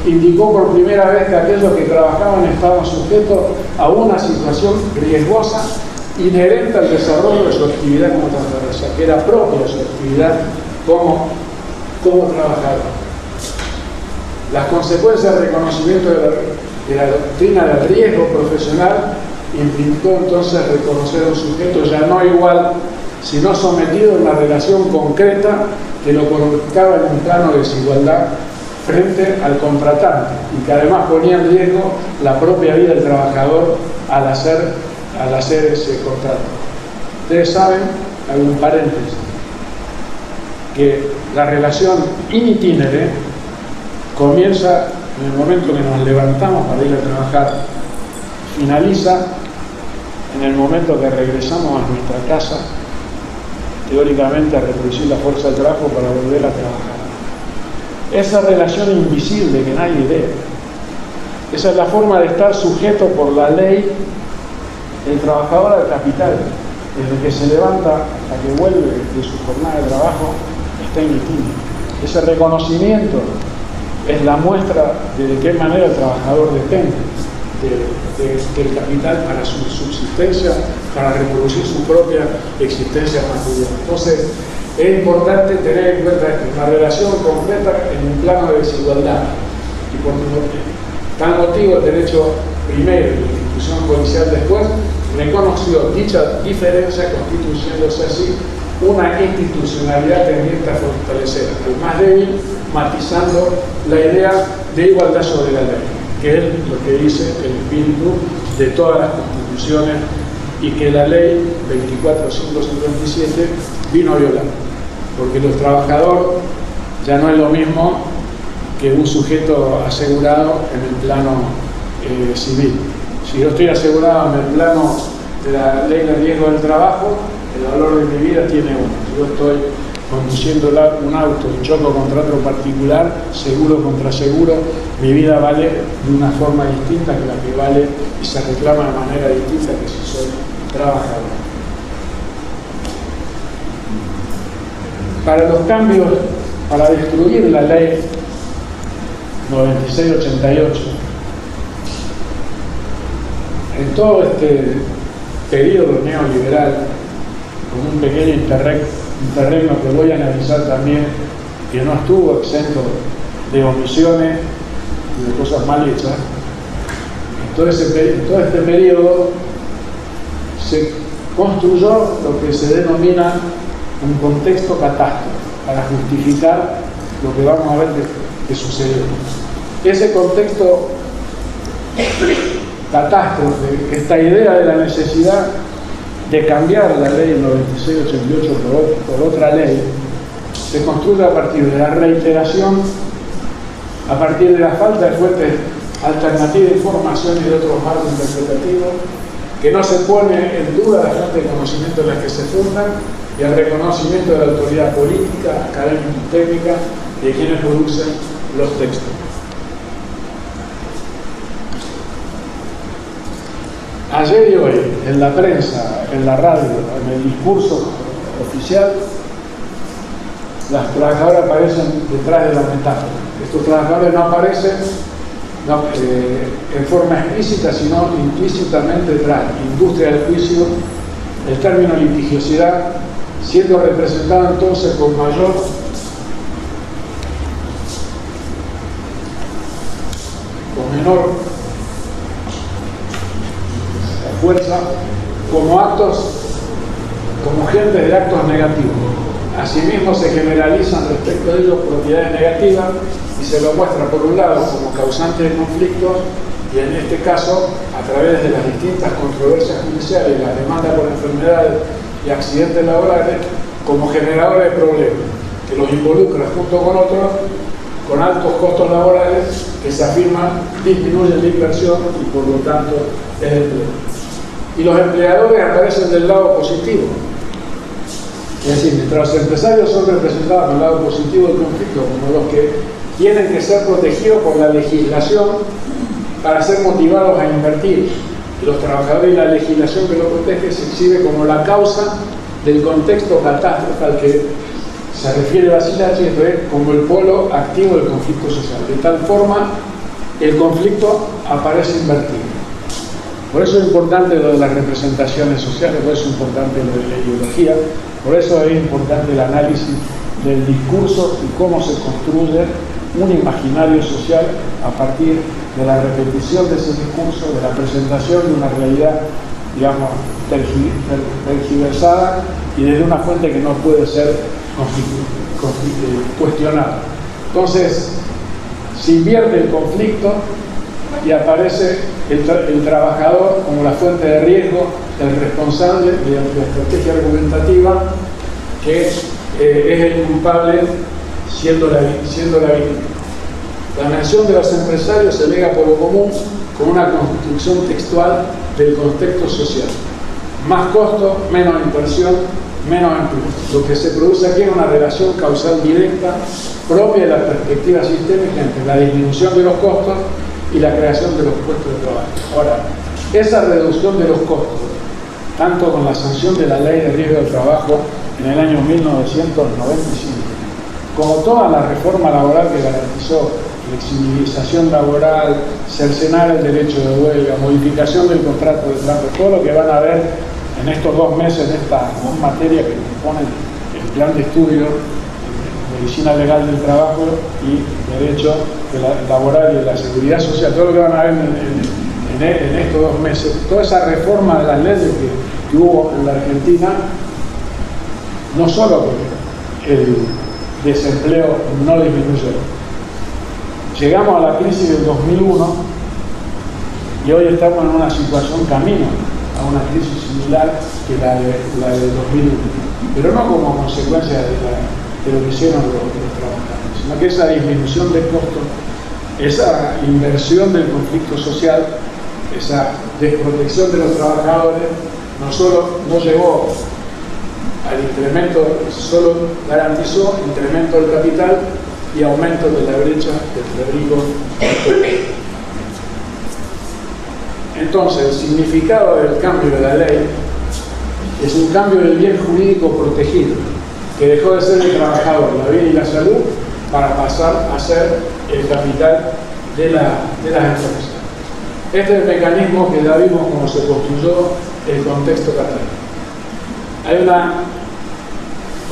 indicó por primera vez que aquellos que trabajaban estaban sujetos a una situación riesgosa inherente al desarrollo de su actividad como trabajador, o sea, que era propia de su actividad como trabajador. Las consecuencias del reconocimiento de la doctrina del riesgo profesional implicó entonces reconocer a un sujeto ya no igual, sino sometido a una relación concreta que lo colocaba en un plano de desigualdad frente al contratante y que además ponía en riesgo la propia vida del trabajador al hacer ese contrato. Ustedes saben, hay un paréntesis, que la relación in itinere comienza en el momento que nos levantamos para ir a trabajar, finaliza en el momento que regresamos a nuestra casa, teóricamente a reproducir la fuerza del trabajo para volver a trabajar. Esa relación invisible que nadie ve, esa es la forma de estar sujeto por la ley el trabajador al capital, desde que se levanta hasta que vuelve de su jornada de trabajo, está in itinere. Ese reconocimiento es la muestra de qué manera el trabajador depende del capital para su subsistencia, para reproducir su propia existencia material. Entonces, es importante tener en cuenta una relación completa en un plano de desigualdad. Y por tal motivo, el derecho primero y la institución policial después reconoció dicha diferencia, constituyéndose así una institucionalidad tendiente a fortalecer al más débil, matizando la idea de igualdad sobre la ley, que es lo que dice el espíritu de todas las constituciones y que la ley 24.557 vino a violar, porque los trabajadores ya no es lo mismo que un sujeto asegurado en el plano civil. Si yo estoy asegurado en el plano de la ley de riesgo del trabajo, el valor de mi vida tiene uno. Si yo estoy conduciendo un auto y choco contra otro particular, seguro contra seguro, mi vida vale de una forma distinta que la que vale y se reclama de manera distinta que si soy trabajador. Para los cambios, para destruir la ley 9688, en todo este periodo neoliberal, con un pequeño interregno que voy a analizar también, que no estuvo exento de omisiones y de cosas mal hechas, en todo este periodo se construyó lo que se denomina un contexto catástrofe para justificar lo que vamos a ver que sucedió. Ese contexto catástrofe, esta idea de la necesidad de cambiar la ley 9688 por otra ley, se construye a partir de la reiteración, a partir de la falta de fuentes alternativas de información y de otros marcos interpretativos, que no se pone en duda la fuente de conocimiento en las que se fundan y el reconocimiento de la autoridad política, académica y técnica de quienes producen los textos. Ayer y hoy, en la prensa, en la radio, en el discurso oficial, las trabajadoras aparecen detrás de la metáfora. Estos trabajadores no aparecen en forma explícita, sino implícitamente detrás. Industria del juicio, el término litigiosidad, siendo representado entonces con mayor menor fuerza, como agentes de actos negativos. Asimismo se generalizan respecto de ellos propiedades negativas y se lo muestra por un lado como causante de conflictos y en este caso a través de las distintas controversias judiciales y las demandas por enfermedades y accidentes laborales como generadores de problemas que los involucra junto con otros con altos costos laborales que se afirman disminuyen la inversión y por lo tanto el empleo. Y los empleadores aparecen del lado positivo. Es decir, mientras los empresarios son representados en el lado positivo del conflicto como los que tienen que ser protegidos por la legislación para ser motivados a invertir, y los trabajadores y la legislación que los protege se exhibe como la causa del contexto catástrofe al que se refiere Basilachi, como el polo activo del conflicto social. De tal forma, el conflicto aparece invertido. Por eso es importante lo de las representaciones sociales, por eso es importante lo de la ideología, por eso es importante el análisis del discurso y cómo se construye un imaginario social a partir de la repetición de ese discurso, de la presentación de una realidad, digamos, tergiversada y desde una fuente que no puede ser cuestionada. Entonces, se invierte el conflicto y aparece el trabajador como la fuente de riesgo, el responsable mediante la estrategia argumentativa, que es el culpable siendo la víctima. La mención de los empresarios se lega por lo común con una construcción textual del contexto social. Más costo, menos inversión, menos empleo. Lo que se produce aquí es una relación causal directa propia de la perspectiva sistémica entre la disminución de los costos y la creación de los puestos de trabajo. Ahora, esa reducción de los costos, tanto con la sanción de la Ley de Riesgo del Trabajo en el año 1995, como toda la reforma laboral que garantizó flexibilización laboral, cercenar el derecho de huelga, modificación del contrato de trabajo, todo lo que van a ver en estos 2 meses de esta materia que compone el plan de estudio de medicina legal del trabajo y derecho laboral y de la seguridad social, todo lo que van a ver en estos 2 meses, toda esa reforma de las leyes que hubo en la Argentina, no solo que el desempleo no disminuyó, llegamos a la crisis del 2001 y hoy estamos en una situación camino a una crisis similar que la de 2001, pero no como consecuencia de lo que hicieron los trabajadores, sino que esa disminución de costos, esa inversión del conflicto social, esa desprotección de los trabajadores, no solo no llevó al incremento, solo garantizó incremento del capital y aumento de la brecha entre ricos y pobres. Entonces, el significado del cambio de la ley es un cambio del bien jurídico protegido, que dejó de ser el trabajador, la vida y la salud, para pasar a ser el capital de las empresas. Este es el mecanismo que ya vimos cómo se construyó el contexto catalán. Hay una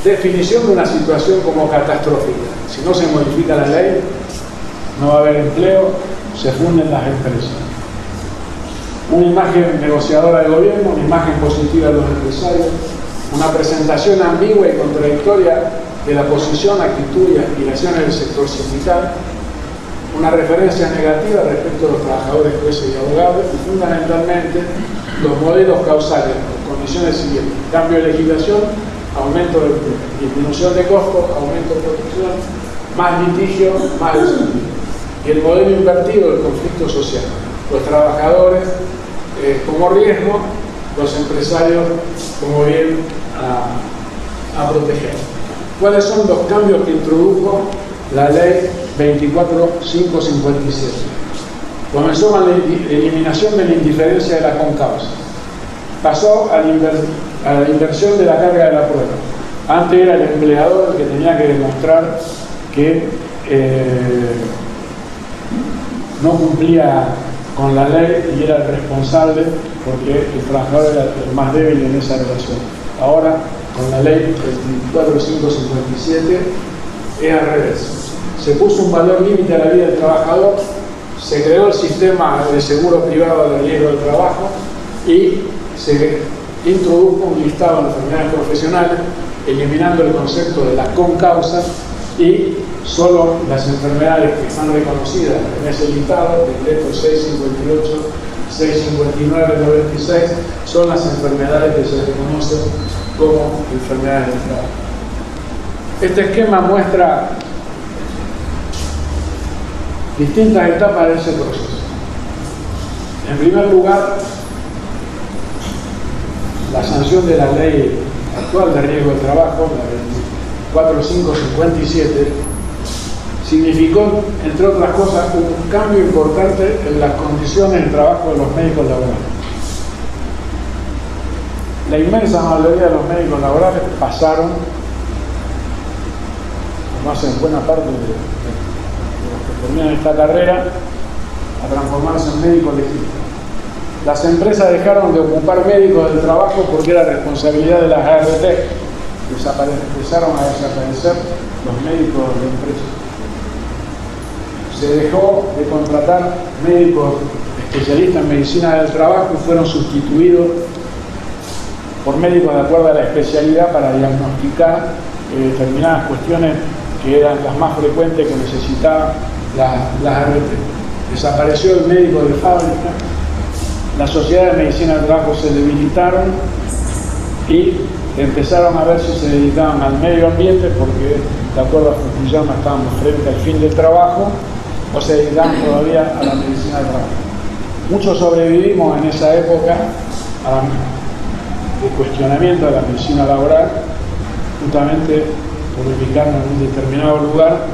definición de una situación como catastrófica. Si no se modifica la ley, no va a haber empleo, se funden las empresas. Una imagen negociadora del gobierno, una imagen positiva de los empresarios, una presentación ambigua y contradictoria de la posición, actitud y aspiraciones del sector sindical, una referencia negativa respecto a los trabajadores, jueces y abogados, y fundamentalmente los modelos causales, las condiciones siguientes: cambio de legislación, aumento de empleo, disminución de costos, aumento de producción, más litigio, más desempleo. Y el modelo invertido del conflicto social: los trabajadores como riesgo, los empresarios como bien a proteger. ¿Cuáles son los cambios que introdujo la ley 24557? Comenzó con la eliminación de la indiferencia de la concausa. Pasó a la inversión de la carga de la prueba. Antes era el empleador el que tenía que demostrar que no cumplía con la ley y era el responsable, porque el trabajador era el más débil en esa relación. Ahora, con la ley 24557 es al revés. Se puso un valor límite a la vida del trabajador, se creó el sistema de seguro privado de riesgo del trabajo y se introdujo un listado de enfermedades profesionales, eliminando el concepto de la concausa, y solo las enfermedades que están reconocidas en ese listado, decreto 658, 659, 96, son las enfermedades que se reconocen como enfermedades del trabajo. Este esquema muestra distintas etapas de ese proceso. En primer lugar, la sanción de la ley actual de riesgo del trabajo, la 24557, significó, entre otras cosas, un cambio importante en las condiciones de trabajo de los médicos laborales. La inmensa mayoría de los médicos laborales pasaron, como hacen buena parte de los que terminan esta carrera, a transformarse en médicos legítimos. Las empresas dejaron de ocupar médicos del trabajo porque era responsabilidad de las ART. Empezaron a desaparecer los médicos de empresas. Se dejó de contratar médicos especialistas en medicina del trabajo y fueron sustituidos por médicos de acuerdo a la especialidad para diagnosticar determinadas cuestiones que eran las más frecuentes que necesitaban las ART. Desapareció el médico de fábrica, las sociedades de medicina del trabajo se debilitaron y empezaron a ver si se dedicaban al medio ambiente, porque de acuerdo a Fukuyama estábamos frente al fin del trabajo, o se dedicaban todavía a la medicina del trabajo. Muchos sobrevivimos en esa época de cuestionamiento de la medicina laboral, justamente por ubicarnos en un determinado lugar,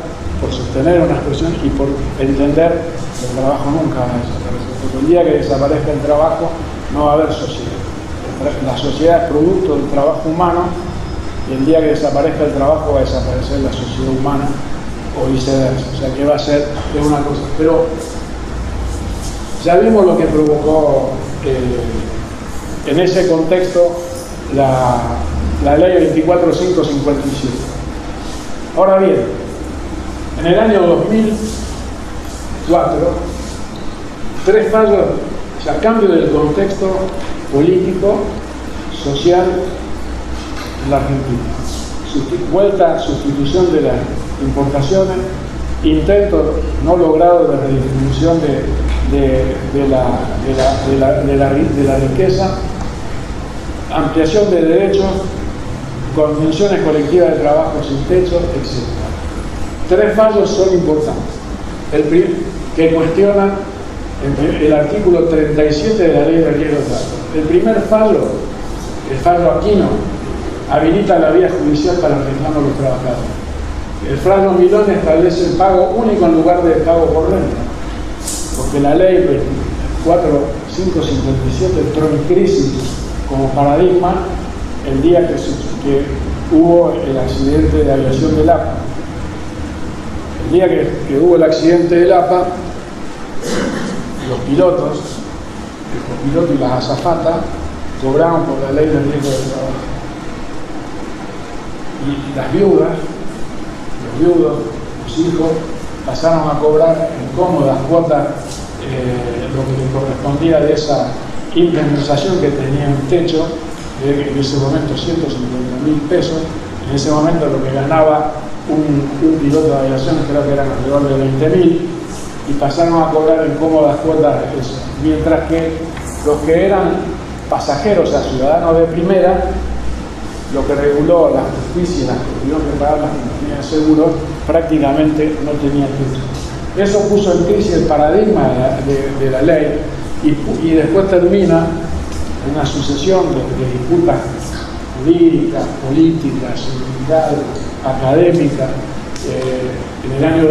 por sostener una expresión y por entender que el trabajo nunca va a desaparecer. Porque el día que desaparezca el trabajo no va a haber sociedad. La sociedad es producto del trabajo humano, y el día que desaparezca el trabajo va a desaparecer la sociedad humana, o viceversa. O sea que va a ser de una cosa. Pero ya vimos lo que provocó en ese contexto la ley 24557. Ahora bien, en el año 2004, 3 fallos O sea, cambio del contexto político, social en la Argentina. Vuelta, sustitución de las importaciones, intento no logrado de redistribución de la riqueza, ampliación de derechos, convenciones colectivas de trabajo sin techo, etc. Tres fallos son importantes, que cuestionan el artículo 37 de la Ley de Riesgo de Trabajo. El primer fallo, el fallo Aquino, habilita la vía judicial para el reclamo de los trabajadores. El fallo Milón establece el pago único en lugar de pago por renta, porque la Ley 4557 entró en crisis como paradigma el día que hubo el accidente de aviación del APA. El día que hubo el accidente del APA, los pilotos, el copiloto y las azafatas cobraron por la Ley de Riesgo de Trabajo. Y las viudas, los viudos, los hijos, pasaron a cobrar en cómodas cuotas lo que les correspondía de esa indemnización que tenía un techo en ese momento 150.000 pesos. En ese momento lo que ganaba un piloto de aviación creo que eran alrededor de 20.000, y pasaron a cobrar en cómodas cuotas eso. Mientras que los que eran pasajeros, o sea, ciudadanos de primera, lo que reguló la justicia y las que tuvieron que pagar las compañías de seguros, prácticamente no tenían techo. Eso puso en crisis el paradigma de la ley y después termina en una sucesión de disputas jurídicas, políticas, sindicales, académicas. En el año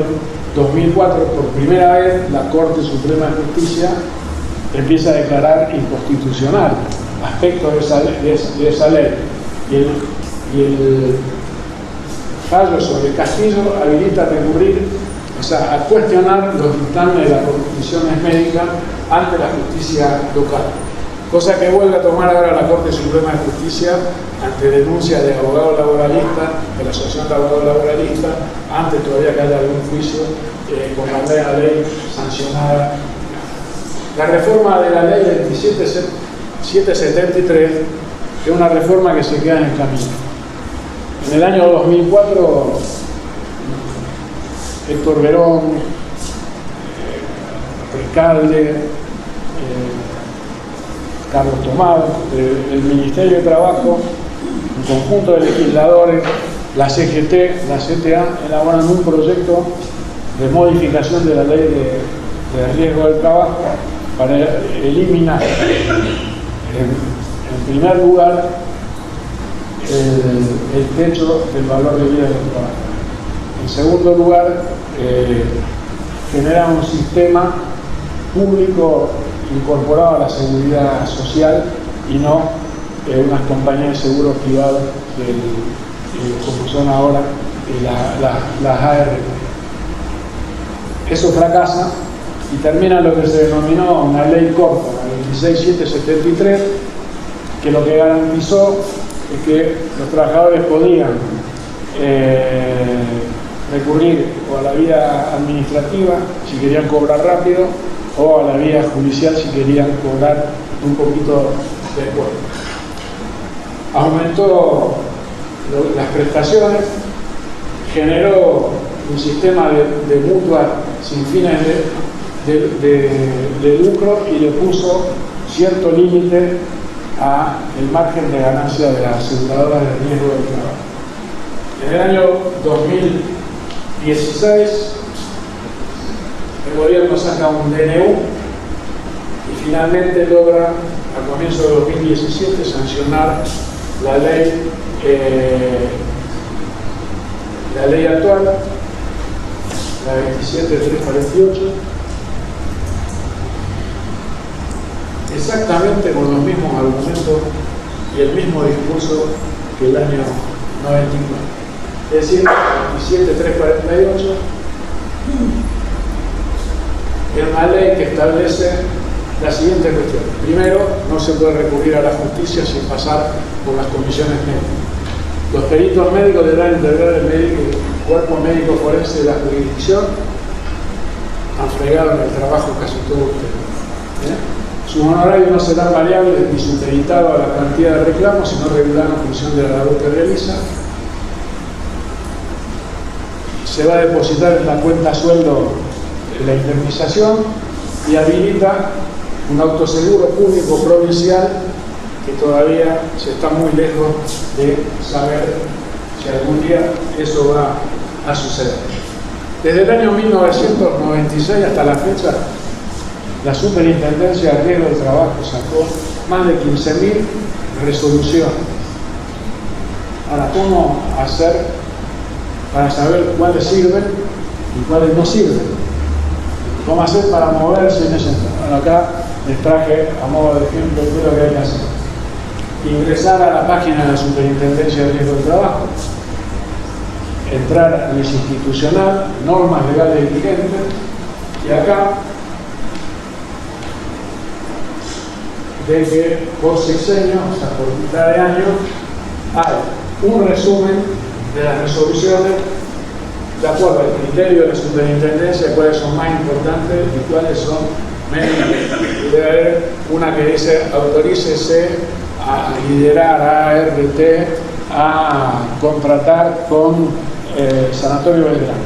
2004, por primera vez, la Corte Suprema de Justicia empieza a declarar inconstitucional aspectos de esa ley. Y el fallo sobre Castillo habilita a recurrir, o sea, a cuestionar los dictámenes de las comisiones médicas ante la justicia local. Cosa que vuelve a tomar ahora la Corte Suprema de Justicia ante denuncia de abogados laboralistas, de la Asociación de Abogados Laboralistas, antes todavía que haya algún juicio con la ley sancionada. La reforma de la ley 27773 es una reforma que se queda en el camino. En el año 2004, Héctor Verón, Recalde, Carlos Tomás, el Ministerio de Trabajo, un conjunto de legisladores, la CGT, la CTA, elaboran un proyecto de modificación de la ley de riesgo del trabajo para eliminar, en primer lugar, el techo del valor de vida de los trabajadores. En segundo lugar, generar un sistema público incorporado a la seguridad social y no unas compañías de seguros privados como son ahora las ARP. Eso fracasa y termina lo que se denominó una ley corta, la 26773, que lo que garantizó es que los trabajadores podían recurrir o a la vía administrativa si querían cobrar rápido o a la vía judicial si querían cobrar un poquito después. Aumentó las prestaciones, generó un sistema de mutua sin fines de lucro y le puso cierto límite a el margen de ganancia de las aseguradoras de riesgo del trabajo. En el año 2016 el gobierno saca un DNU y finalmente logra a comienzo de 2017 sancionar la ley actual, la 27348, exactamente con los mismos argumentos y el mismo discurso que el año 99. Es decir, 27348 es una ley que establece la siguiente cuestión. Primero, no se puede recurrir a la justicia sin pasar por las comisiones médicas. Los peritos médicos deberán integrar el cuerpo médico forense de la jurisdicción. Han fregado en el trabajo casi todos ustedes. Sus honorarios no serán variables ni supeditados a la cantidad de reclamos, sino regulados en función de la labor que realiza. Se va a depositar en la cuenta sueldo la indemnización y habilita un autoseguro público provincial que todavía se está muy lejos de saber si algún día eso va a suceder. Desde el año 1996 hasta la fecha, la Superintendencia de Riesgo del Trabajo sacó más de 15.000 resoluciones. Ahora, ¿cómo hacer para saber cuáles sirven y cuáles no sirven? ¿Cómo hacer para moverse en ese entorno? Bueno, acá les traje a modo de ejemplo qué es lo que hay que hacer. Ingresar a la página de la Superintendencia de Riesgo del Trabajo, entrar en el institucional, normas legales vigentes, y acá de que por sexenio, o sea, por mitad de año, hay un resumen de las resoluciones de acuerdo al criterio de la Superintendencia, cuáles son más importantes y cuáles son menos importantes. Y debe haber una que dice: autorícese a liderar a ART a contratar con Sanatorio Belgrano.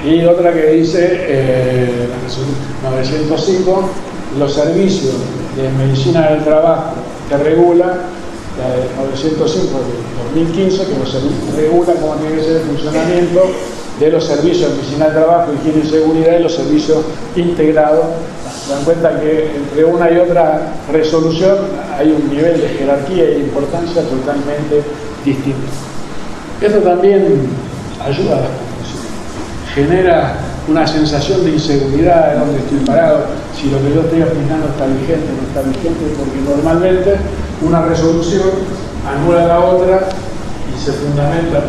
Y otra que dice, la resolución 905, los servicios de medicina del trabajo que regula, la de 905 de 2015, que regula cómo tiene que ser el funcionamiento de los servicios de medicina del trabajo, higiene y seguridad y los servicios integrados. Se dan cuenta que entre una y otra resolución hay un nivel de jerarquía y de importancia totalmente distinto. Esto también ayuda a la confusión, genera una sensación de inseguridad de dónde estoy parado, si lo que yo estoy aplicando está vigente o no está vigente, porque normalmente una resolución anula la otra y se fundamenta.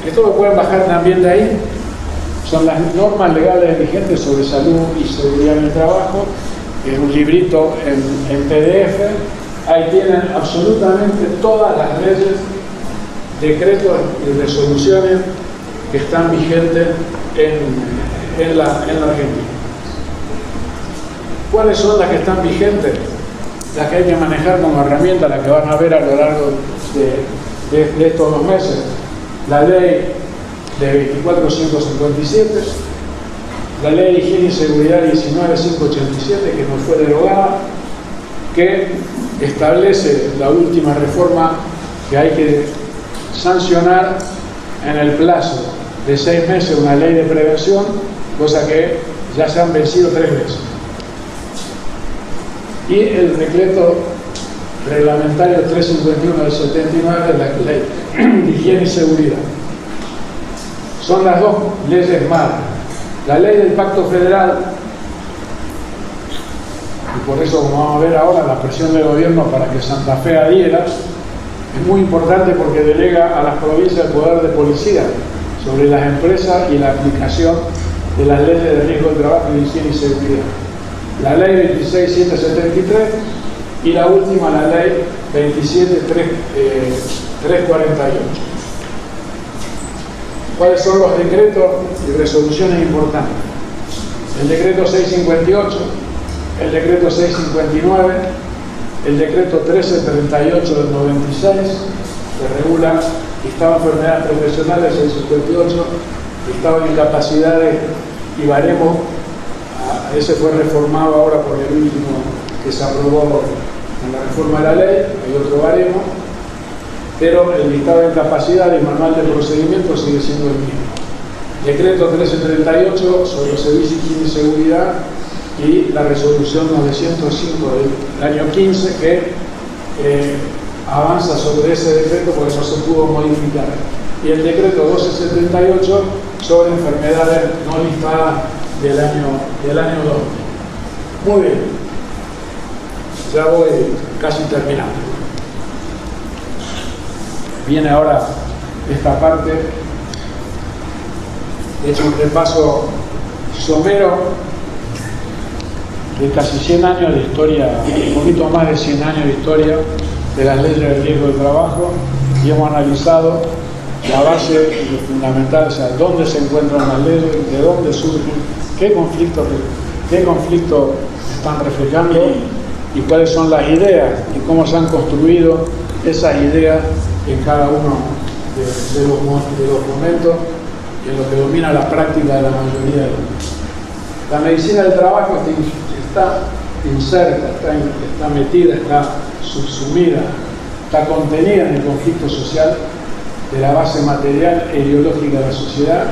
Esto lo pueden bajar también de ahí. Son las normas legales vigentes sobre salud y seguridad en el trabajo, que es un librito en PDF. Ahí tienen absolutamente todas las leyes, decretos y resoluciones que están vigentes en la Argentina. ¿Cuáles son las que están vigentes? Las que hay que manejar como herramienta, las que van a ver a lo largo de estos 2 meses. La ley de 24.157, la ley de higiene y seguridad 19.587, que no fue derogada, que establece la última reforma que hay que sancionar en el plazo de 6 meses una ley de prevención, cosa que ya se han vencido 3 veces. Y el decreto reglamentario 351 del 79 de la ley de higiene y seguridad. Son las 2 leyes madres. La ley del Pacto Federal, y por eso, como vamos a ver ahora, la presión del gobierno para que Santa Fe adhiera, es muy importante porque delega a las provincias el poder de policía sobre las empresas y la aplicación de las leyes de riesgo del trabajo y de higiene y seguridad. La ley 26.773 y la última, la ley 27.348. ¿Cuáles son los decretos y resoluciones importantes? El decreto 658, el decreto 659, el decreto 1338 del 96, que regula listado de enfermedades profesionales, 658, listado de incapacidades y baremos. Ese fue reformado ahora por el último que se aprobó en la reforma de la ley, hay otro baremo, pero el listado de incapacidad y manual de procedimiento sigue siendo el mismo. Decreto 1338 sobre los servicios de higiene y seguridad y la resolución 905 del año 15 que avanza sobre ese decreto porque no se pudo modificar. Y el decreto 1278 sobre enfermedades no listadas del año 2000. Muy bien, ya voy casi terminando. Viene ahora esta parte, he hecho un repaso somero de casi 100 años de historia, un poquito más de 100 años de historia de las leyes de riesgo del trabajo, y hemos analizado la base y lo fundamental, o sea, dónde se encuentran las leyes, de dónde surgen, qué conflictos qué conflicto están reflejando y cuáles son las ideas y cómo se han construido esas ideas en cada uno de los momentos en lo que domina la práctica de la mayoría de los. La medicina del trabajo está inserta, está metida, está subsumida, está contenida en el conflicto social de la base material e ideológica de la sociedad,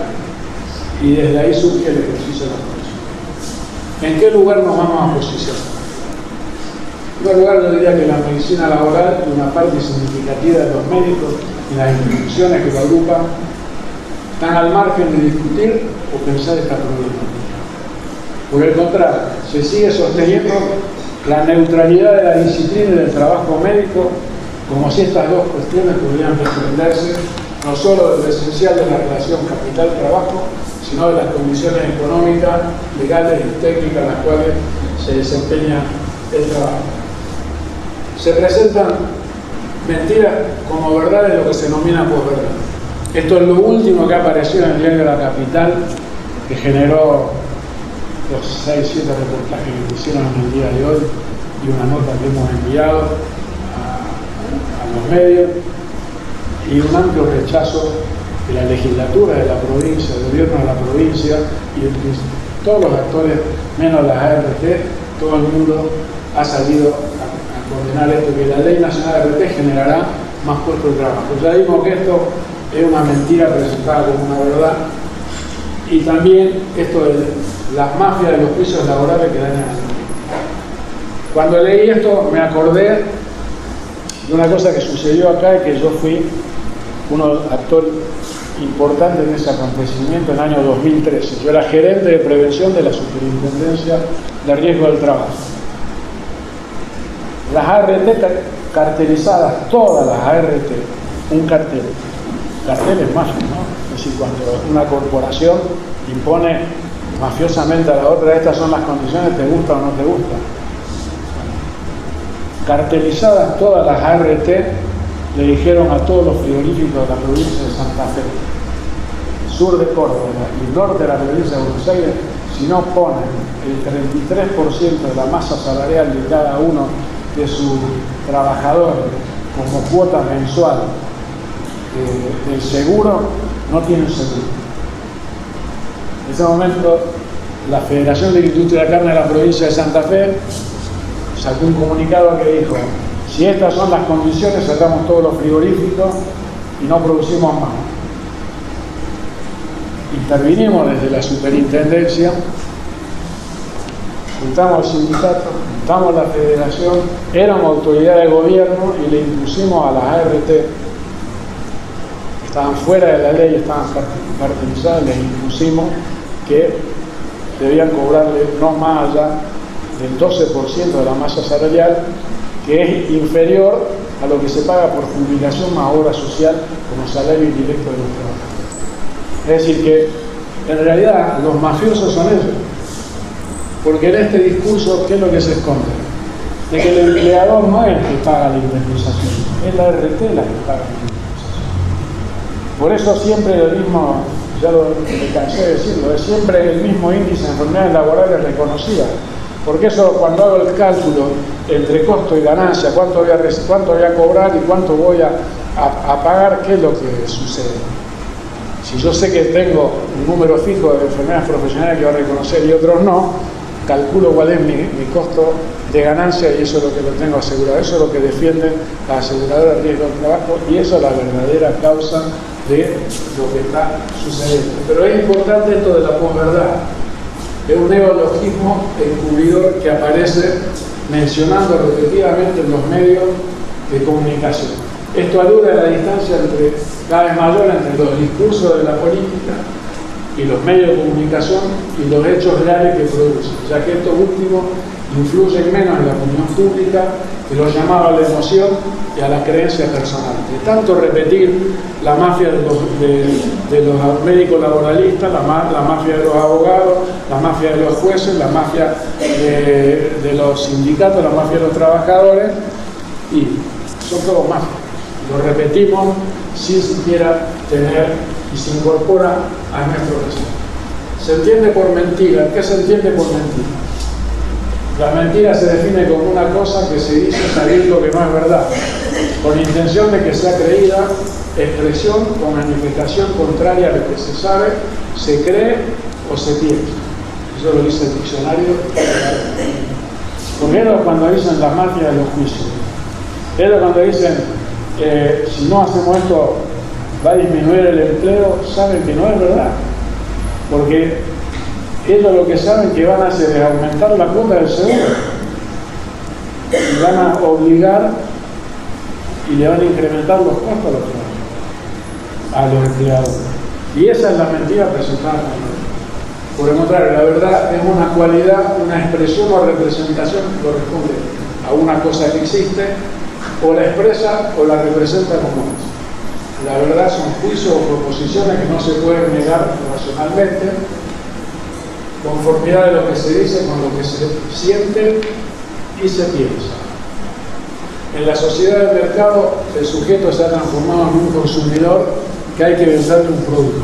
y desde ahí surge el ejercicio de la profesión. ¿En qué lugar nos vamos a posicionar? En primer lugar, yo diría que la medicina laboral y una parte significativa de los médicos y las instituciones que lo agrupan están al margen de discutir o pensar esta problemática. Por el contrario, se sigue sosteniendo la neutralidad de la disciplina y del trabajo médico, como si estas dos cuestiones pudieran desprenderse no solo de lo esencial de la relación capital-trabajo, sino de las condiciones económicas, legales y técnicas en las cuales se desempeña el trabajo. Se presentan mentiras como verdades, lo que se denomina posverdad. Esto es lo último que apareció en el diario La Capital, que generó los 6-7 reportajes que hicieron en el día de hoy y una nota que hemos enviado a los medios, y un amplio rechazo de la legislatura de la provincia, del gobierno de la provincia y de todos los actores, menos las ART. Todo el mundo ha salido a condenar esto, que la Ley Nacional de ART generará más puestos de trabajo. Ya vimos que esto es una mentira presentada como una verdad, y también esto de las mafias de los juicios laborales que dañan a la gente. Cuando leí esto me acordé de una cosa que sucedió acá, y que yo fui un actor importante en ese acontecimiento en el año 2013. Yo era gerente de prevención de la Superintendencia de Riesgo del Trabajo. Las ART cartelizadas, todas las ART, un cartel. Cartel es mafia, ¿no? Es decir, cuando una corporación impone mafiosamente a la otra, estas son las condiciones, ¿te gusta o no te gusta? Cartelizadas todas las ART, le dijeron a todos los frigoríficos de la provincia de Santa Fe, sur de Córdoba y norte de la provincia de Buenos Aires, si no ponen el 33% de la masa salarial de cada uno de sus trabajadores como cuota mensual del seguro, no tienen seguro. En ese momento, la Federación de la Industria de la Carne de la provincia de Santa Fe sacó un comunicado que dijo: si estas son las condiciones, cerramos todos los frigoríficos y no producimos más. Intervinimos desde la superintendencia, juntamos el sindicato, juntamos la federación, éramos autoridad de gobierno y le impusimos a las ART, que estaban fuera de la ley, estaban cartelizadas, les impusimos que debían cobrarle no más allá del 12% de la masa salarial, que es inferior a lo que se paga por jubilación más obra social como salario indirecto de los trabajadores. Es decir, que en realidad los mafiosos son ellos, porque en este discurso, ¿qué es lo que se esconde? De que el empleador no es el que paga la indemnización, es la RT la que paga la indemnización. Por eso siempre el mismo, ya me cansé de decirlo, es siempre el mismo índice de enfermedades laborales reconocidas. Porque eso, cuando hago el cálculo entre costo y ganancia, cuánto voy a cobrar y cuánto voy a pagar, ¿qué es lo que sucede? Si yo sé que tengo un número fijo de enfermedades profesionales que voy a reconocer y otros no, calculo cuál es mi costo de ganancia y eso es lo que lo tengo asegurado. Eso es lo que defienden las aseguradoras de riesgo del trabajo, y eso es la verdadera causa de lo que está sucediendo. Pero es importante esto de la posverdad. Es un neologismo encubridor que aparece mencionando repetidamente en los medios de comunicación. Esto alude a la distancia cada vez mayor entre los discursos de la política y los medios de comunicación y los hechos reales que producen, ya que estos últimos influyen menos en la opinión pública que lo llamado a la emoción y a la creencia personal. De tanto repetir la mafia de los médicos laboralistas, la mafia de los abogados, la mafia de los jueces, la mafia de los sindicatos, la mafia de los trabajadores, y son todos mafias. Lo repetimos sin siquiera tener, y se incorpora a nuestro recinto. Se entiende por mentira. ¿Qué se entiende por mentira? La mentira se define como una cosa que se dice sabiendo que no es verdad, con intención de que sea creída, expresión o manifestación contraria a lo que se sabe, se cree o se piensa. Eso lo dice el diccionario. Porque es cuando dicen la mafia de los juicios. Es cuando dicen, si no hacemos esto va a disminuir el empleo, saben que no es verdad. Porque ellos lo que saben que van a hacer es aumentar la cuota del seguro. Y van a obligar y le van a incrementar los costos a los empleados. Y esa es la mentira presentada. Por el contrario, la verdad es una cualidad, una expresión o representación que corresponde a una cosa que existe, o la expresa o la representa como es. La verdad son juicios o proposiciones que no se pueden negar racionalmente, conformidad de lo que se dice con lo que se siente y se piensa. En la sociedad del mercado, el sujeto se ha transformado en un consumidor que hay que venderle un producto.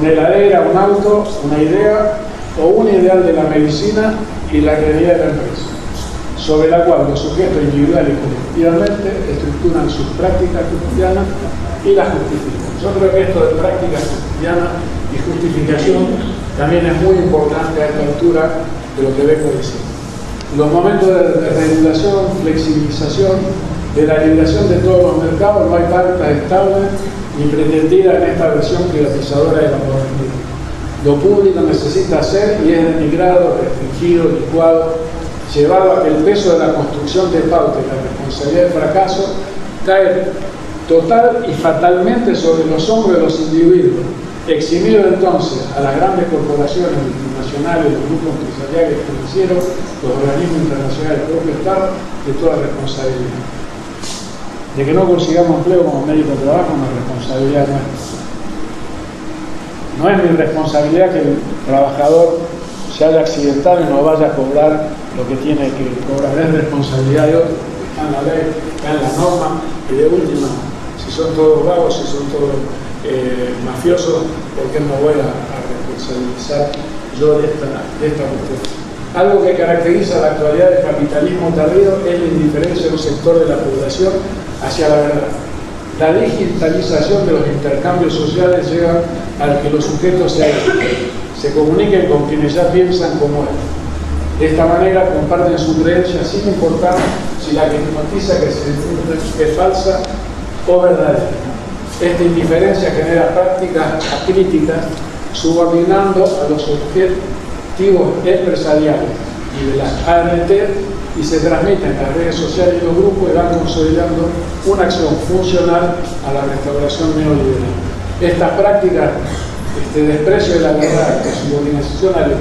Una heladera, un auto, una idea o un ideal de la medicina y la realidad de la empresa, sobre la cual los sujetos individuales y colectivamente estructuran sus prácticas cotidianas y las justifican. Yo creo que esto de prácticas cotidianas y justificación también es muy importante a esta altura de lo que vengo diciendo. Los momentos de regulación, flexibilización, de la liberación de todos los mercados, no hay pauta estable ni pretendida en esta versión privatizadora de la modernidad. Lo público necesita ser y es denigrado, restringido, licuado, llevado a que el peso de la construcción de pauta y la responsabilidad del fracaso cae total y fatalmente sobre los hombros de los individuos, eximido entonces a las grandes corporaciones multinacionales, los grupos empresariales, financieros, los organismos internacionales, el propio Estado, de toda responsabilidad. De que no consigamos empleo como médico de trabajo es una responsabilidad nuestra. No es mi responsabilidad que el trabajador se haya accidentado y no vaya a cobrar lo que tiene que cobrar. Es responsabilidad de otro, está en la ley, está en la norma, y de última, si son todos vagos, si son todos mafiosos, ¿por qué no voy a responsabilizar yo de esta cuestión? Algo que caracteriza la actualidad del capitalismo tardío es la indiferencia de un sector de la población hacia la verdad. La digitalización de los intercambios sociales lleva a que los sujetos se comuniquen con quienes ya piensan como él. De esta manera comparten su creencia sin importar si la noticia que se difunde es falsa o verdadera. Esta indiferencia genera prácticas acríticas subordinando a los objetivos empresariales y de las ART y se transmiten en las redes sociales y los grupos y van consolidando una acción funcional a la restauración neoliberal. Estas prácticas, este desprecio de la verdad, de subordinación al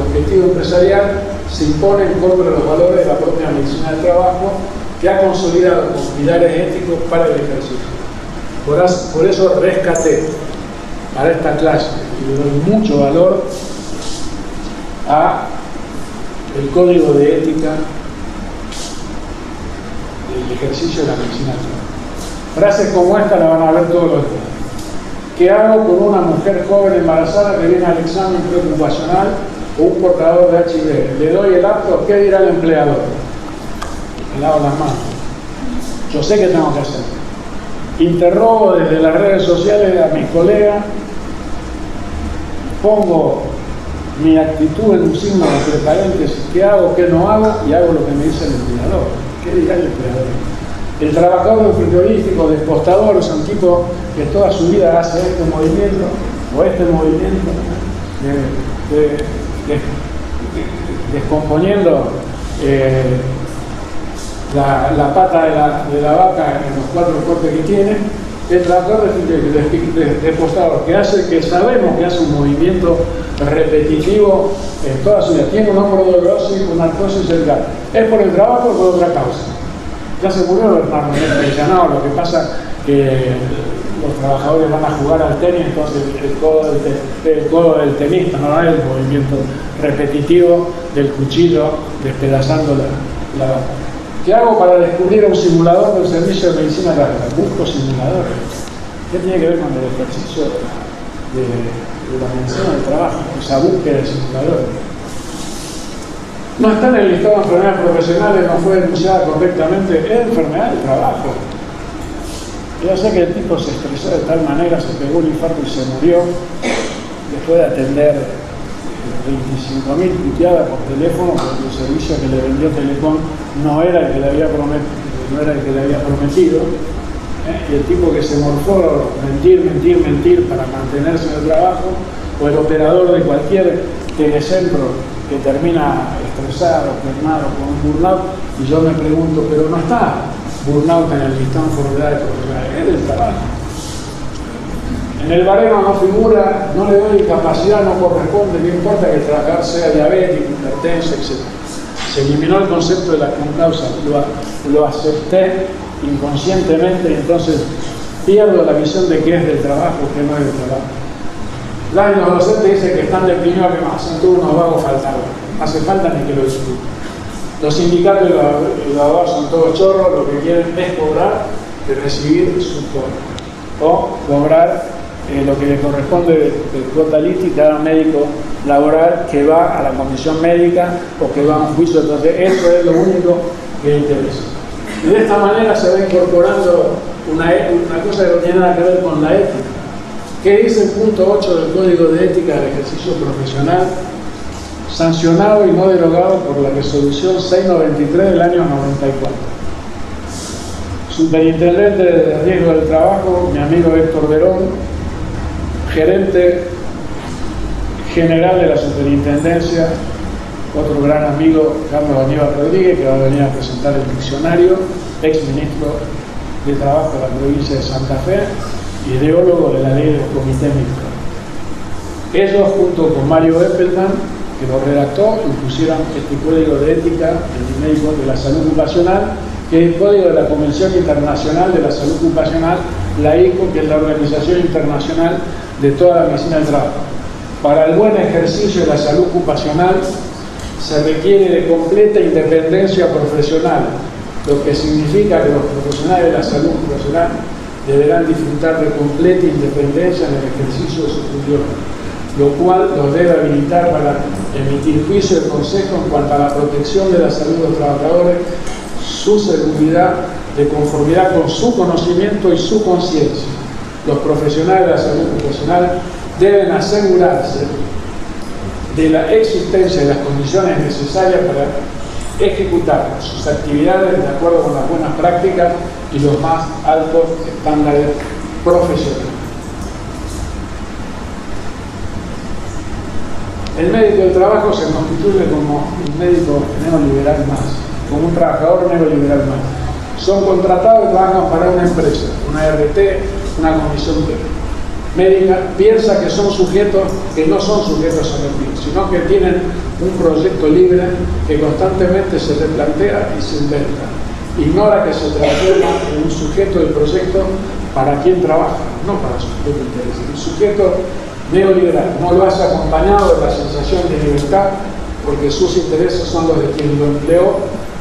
objetivo empresarial, se imponen contra los valores de la propia medicina del trabajo que ha consolidado con pilares éticos para el ejercicio. Por eso rescaté para esta clase y le doy mucho valor a el código de ética del ejercicio de la medicina del trabajo. Frases como esta la van a ver todos los días. ¿Qué hago con una mujer joven embarazada que viene al examen preocupacional o un portador de HIV? ¿Le doy el acto? ¿Qué dirá el empleador? Me lavo las manos. Yo sé qué tengo que hacer. Interrogo desde las redes sociales a mis colegas, pongo mi actitud en un signo de entre paréntesis, qué hago, qué no hago, y hago lo que me dice el empleador. ¿Qué dirá el empleador? El trabajador frigorífico, despostador, es un tipo que toda su vida hace este movimiento o este movimiento, descomponiendo la pata de la vaca en los 4 cortes que tiene. El trabajador despostador que sabemos que hace un movimiento repetitivo en toda su vida, tiene un hombro doloroso y una artrosis cervical. ¿Es por el trabajo o por otra causa? Ya se murió Bernardo Mencionado, lo que pasa que los trabajadores van a jugar al tenis, entonces el codo del tenista, no es el movimiento repetitivo del cuchillo despedazando la vaca. ¿Qué hago para descubrir un simulador del servicio de medicina rápida? Busco simuladores. ¿Qué tiene que ver con el ejercicio de la medicina del trabajo? Esa búsqueda de simuladores. no está en el listado de enfermedades profesionales, no fue denunciada correctamente, es enfermedad del trabajo. Yo sé que el tipo se estresó de tal manera, se pegó un infarto y se murió después de atender 25.000 puteadas por teléfono porque el servicio que le vendió Telecom no era el que le había prometido, y el tipo que se morfó mentir para mantenerse en el trabajo, o el operador de cualquier telecentro que termina estresado, quemado, con un burnout, y yo me pregunto, pero no está burnout en el listado de enfermedades profesionales, es del trabajo. En el baremo no figura, no le doy incapacidad, no corresponde, no importa que el trabajador sea diabético, hipertenso, etc. Se eliminó el concepto de la concausa, lo acepté inconscientemente, y entonces pierdo la visión de que es del trabajo, que no es del trabajo. Los docentes dicen que están deprimidos, que más son todos unos vagos faltados. No hace falta ni que lo discuten. Los sindicatos y los abogados son todos chorros, lo que quieren es cobrar de recibir su cuota. O cobrar lo que le corresponde de cuota lícita a cada médico laboral que va a la comisión médica o que va a un juicio. Entonces, eso es lo único que le interesa. Y de esta manera se va incorporando una cosa que no tiene nada que ver con la ética. ¿Qué dice el punto 8 del Código de Ética del Ejercicio Profesional, sancionado y no derogado por la resolución 693 del año 94? Superintendente de riesgo del trabajo, mi amigo Héctor Verón, gerente general de la superintendencia, otro gran amigo, Carlos Aníbal Rodríguez, que va a venir a presentar el diccionario, ex ministro de Trabajo de la provincia de Santa Fe, ideólogo de la ley del comité mixto. Ellos, junto con Mario Eppelman, que lo redactó, impusieron este código de ética del médico de la salud ocupacional, que es el código de la Convención Internacional de la Salud Ocupacional, la ICO, que es la Organización Internacional de toda la Medicina del Trabajo. Para el buen ejercicio de la salud ocupacional se requiere de completa independencia profesional, lo que significa que los profesionales de la salud ocupacional deberán disfrutar de completa independencia en el ejercicio de su función, lo cual los debe habilitar para emitir juicio y consejo en cuanto a la protección de la salud de los trabajadores, su seguridad, de conformidad con su conocimiento y su conciencia. Los profesionales de la salud ocupacional deben asegurarse de la existencia de las condiciones necesarias para ejecutar sus actividades de acuerdo con las buenas prácticas y los más altos estándares profesionales. El médico del trabajo se constituye como un médico neoliberal más, como un trabajador neoliberal más. Son contratados y trabajan para una empresa, una RT, una comisión médica, piensa que son sujetos que no son sujetos a retiro, sino que tienen un proyecto libre que constantemente se replantea y se inventa. Ignora que se transforma en un sujeto del proyecto para quien trabaja, no para su propio interés. El sujeto neoliberal no lo hace acompañado de la sensación de libertad, porque sus intereses son los de quien lo empleó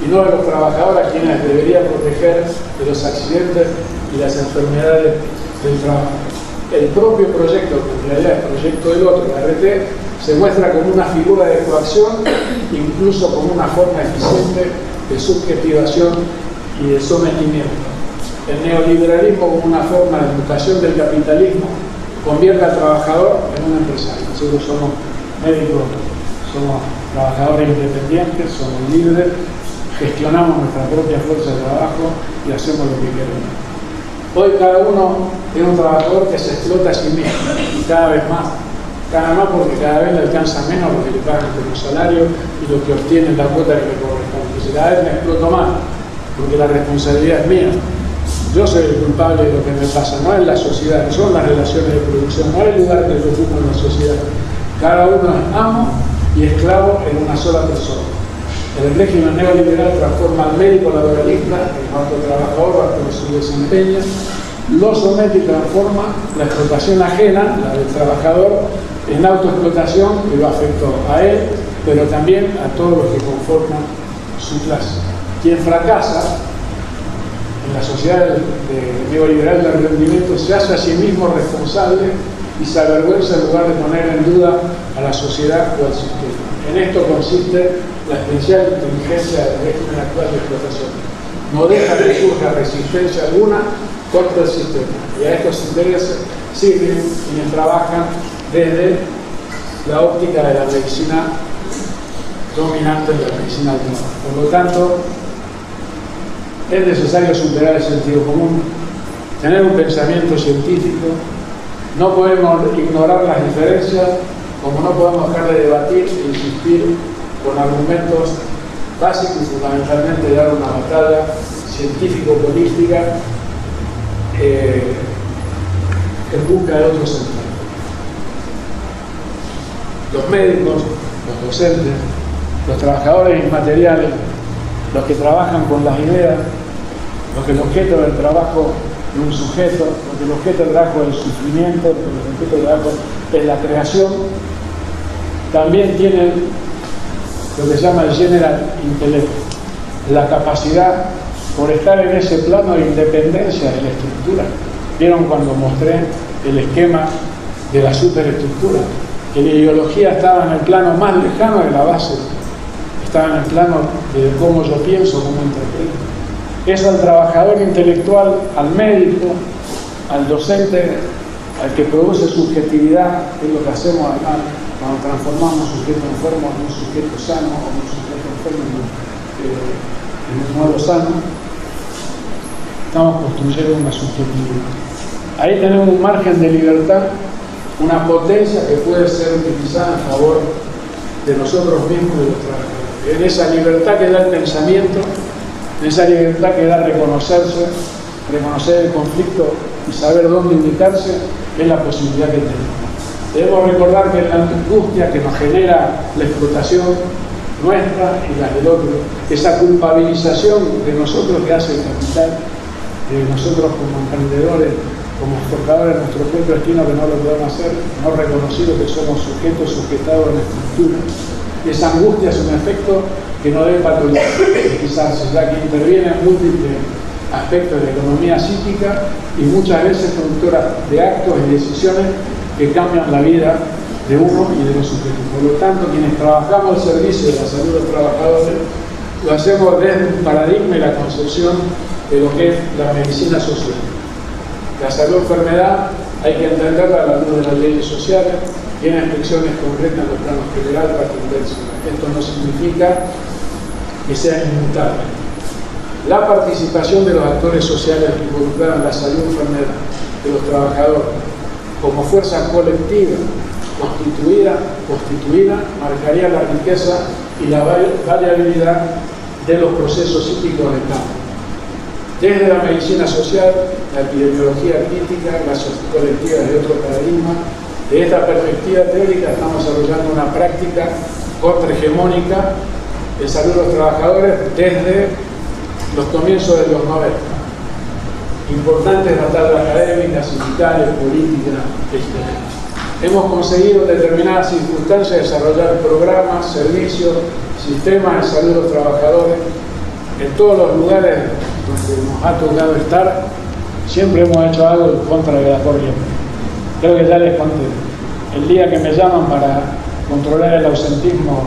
y no de los trabajadores a quienes debería proteger de los accidentes y las enfermedades del trabajo. El propio proyecto, que en realidad es el proyecto del otro, la RT, se muestra como una figura de coacción, incluso como una forma eficiente de subjetivación y de sometimiento. El neoliberalismo, como una forma de mutación del capitalismo, convierte al trabajador en un empresario. Nosotros somos médicos, somos trabajadores independientes, somos libres, gestionamos nuestra propia fuerza de trabajo y hacemos lo que queremos. Hoy cada uno es un trabajador que se explota a sí mismo y cada vez más porque cada vez le alcanza menos lo que le pagan como salario y lo que obtiene la cuota que le corresponde. Entonces cada vez me exploto más porque la responsabilidad es mía. Yo soy el culpable de lo que me pasa, no es la sociedad, no son las relaciones de producción, no es el lugar que yo ocupo en la sociedad. Cada uno es amo y esclavo en una sola persona. El régimen neoliberal transforma al médico laboralista en autotrabajador bajo su desempeño, lo somete y transforma la explotación ajena, la del trabajador, en autoexplotación que lo afectó a él, pero también a todos los que conforman su clase. Quien fracasa en la sociedad neoliberal del rendimiento se hace a sí mismo responsable y se avergüenza en lugar de poner en duda a la sociedad o al sistema. En esto consiste la especial inteligencia del régimen actual de explotación. No deja que surja resistencia alguna contra el sistema. Y a estos intereses sirven quienes trabajan desde la óptica de la medicina dominante de la medicina del trabajo. Por lo tanto, es necesario superar el sentido común, tener un pensamiento científico, no podemos ignorar las diferencias, como no podemos dejar de debatir e insistir con argumentos básicos y fundamentalmente dar una batalla científico-política en busca de otro sentido. Los médicos, los docentes, los trabajadores inmateriales, los que trabajan con las ideas, los que el objeto del trabajo es un sujeto, los que el objeto del trabajo es el sufrimiento, los que el objeto del trabajo es la creación, también tienen lo que se llama el general intellect, la capacidad por estar en ese plano de independencia de la estructura. ¿Vieron cuando mostré el esquema de la superestructura? Que la ideología estaba en el plano más lejano de la base, estaba en el plano de cómo yo pienso, cómo interpreto. Eso al trabajador intelectual, al médico, al docente, al que produce subjetividad, que es lo que hacemos acá cuando transformamos un sujeto enfermo en un sujeto sano o un sujeto enfermo en un nuevo sano. Estamos construyendo una subjetividad. Ahí tenemos un margen de libertad, una potencia que puede ser utilizada en favor de nosotros mismos y de los trabajadores. En esa libertad que da el pensamiento, en esa libertad que da reconocerse, reconocer el conflicto y saber dónde ubicarse, es la posibilidad que tenemos. Debemos recordar que la angustia que nos genera la explotación nuestra y la del otro, esa culpabilización de nosotros que hace el capital, de nosotros como emprendedores, como forjadores de nuestro propio destino, que no lo podemos hacer, no reconocido que somos sujetos sujetados a la estructura. Esa angustia es un efecto que no debe patologizarse, ya que interviene en múltiples aspectos de la economía psíquica y muchas veces productora de actos y decisiones que cambian la vida de uno y de los sujetos. Por lo tanto, quienes trabajamos al servicio de la salud de los trabajadores, lo hacemos desde un paradigma y la concepción de lo que es la medicina social. La salud-enfermedad hay que entenderla a la luz de las leyes sociales, tiene expresiones concretas en los planos generales para atenderse. Esto no significa que sea inmutable. La participación de los actores sociales que involucran la salud-enfermedad de los trabajadores como fuerza colectiva constituida marcaría la riqueza y la variabilidad de los procesos psíquicos del campo. Desde la medicina social, la epidemiología crítica, la colectiva de otro paradigma, de esta perspectiva teórica estamos desarrollando una práctica contrahegemónica de salud de los trabajadores desde los comienzos de los 90. Importantes batallas académicas, sindicales, políticas, etc. Hemos conseguido en determinadas circunstancias desarrollar programas, servicios, sistemas de salud de los trabajadores. En todos los lugares donde nos ha tocado estar, siempre hemos hecho algo en contra de la corriente. Creo que ya les conté. El día que me llaman para controlar el ausentismo,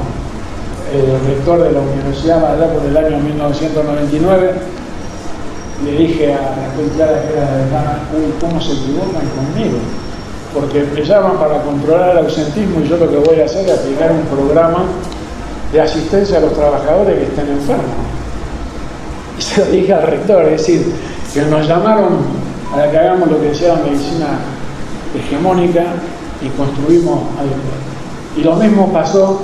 el rector de la universidad, allá por el año 1999, le dije a la Clara, que era la decana, ¿cómo se equivocan conmigo? Porque me llaman para controlar el ausentismo y yo lo que voy a hacer es aplicar un programa de asistencia a los trabajadores que estén enfermos. Y se lo dije al rector, es decir, que nos llamaron para que hagamos lo que se llama medicina hegemónica y construimos algo. Y lo mismo pasó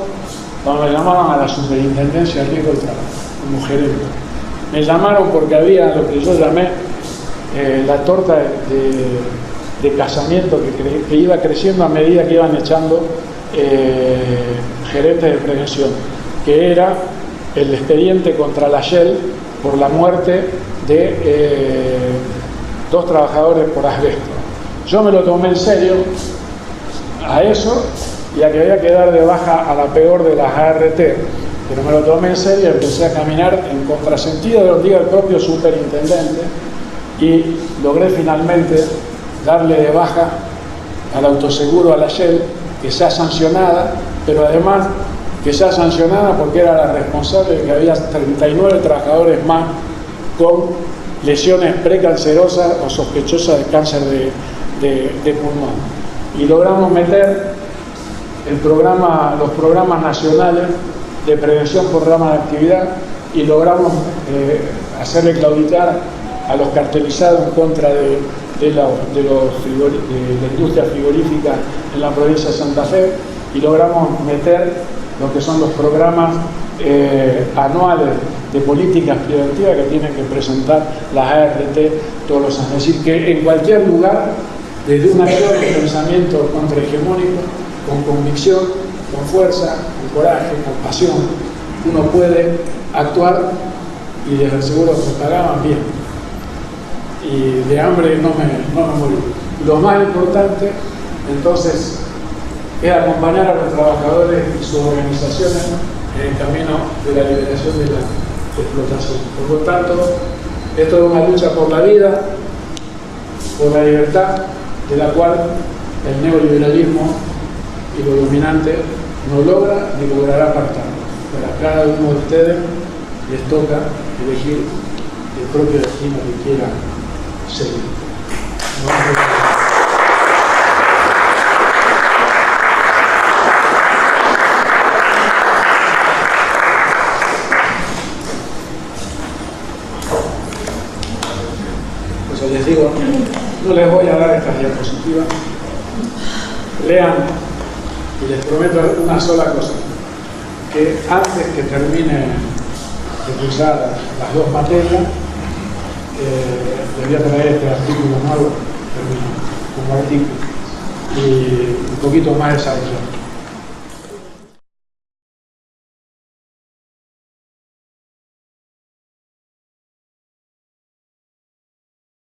cuando me llamaron a la superintendencia de riesgo del trabajo, como gerente. Me llamaron porque había lo que yo llamé la torta de casamiento que iba creciendo a medida que iban echando gerentes de prevención, que era el expediente contra la Shell por la muerte de 2 trabajadores por asbesto. Yo me lo tomé en serio a eso y a que había que dar de baja a la peor de las ART, pero me lo tomé en serio y empecé a caminar en contrasentido de lo que diga el propio superintendente y logré finalmente darle de baja al autoseguro a la Shell, que sea sancionada, pero además que ya sancionada porque era la responsable de que había 39 trabajadores más con lesiones precancerosas o sospechosas de cáncer de pulmón. Y logramos meter los programas nacionales de prevención por rama de actividad y logramos hacerle claudicar a los cartelizados en contra de la industria frigorífica en la provincia de Santa Fe, y logramos meter lo que son los programas anuales de políticas preventivas que tienen que presentar las ART todos los años. Es decir, que en cualquier lugar, desde una acción de pensamiento contrahegemónico, con convicción, con fuerza, con coraje, con pasión, uno puede actuar y les aseguro que me pagaban bien. Y de hambre no me morí. Lo más importante, entonces, es acompañar a los trabajadores y sus organizaciones en el camino de la liberación de la explotación. Por lo tanto, esto es una lucha por la vida, por la libertad, de la cual el neoliberalismo y lo dominante no logra ni logrará apartar. Para cada uno de ustedes les toca elegir el propio destino que quiera seguir. Pues les digo, no les voy a dar estas diapositivas. Lean, y les prometo una sola cosa, que antes que termine de cursar las dos materias, les voy a traer este artículo nuevo, como artículo, y un poquito más desarrollado.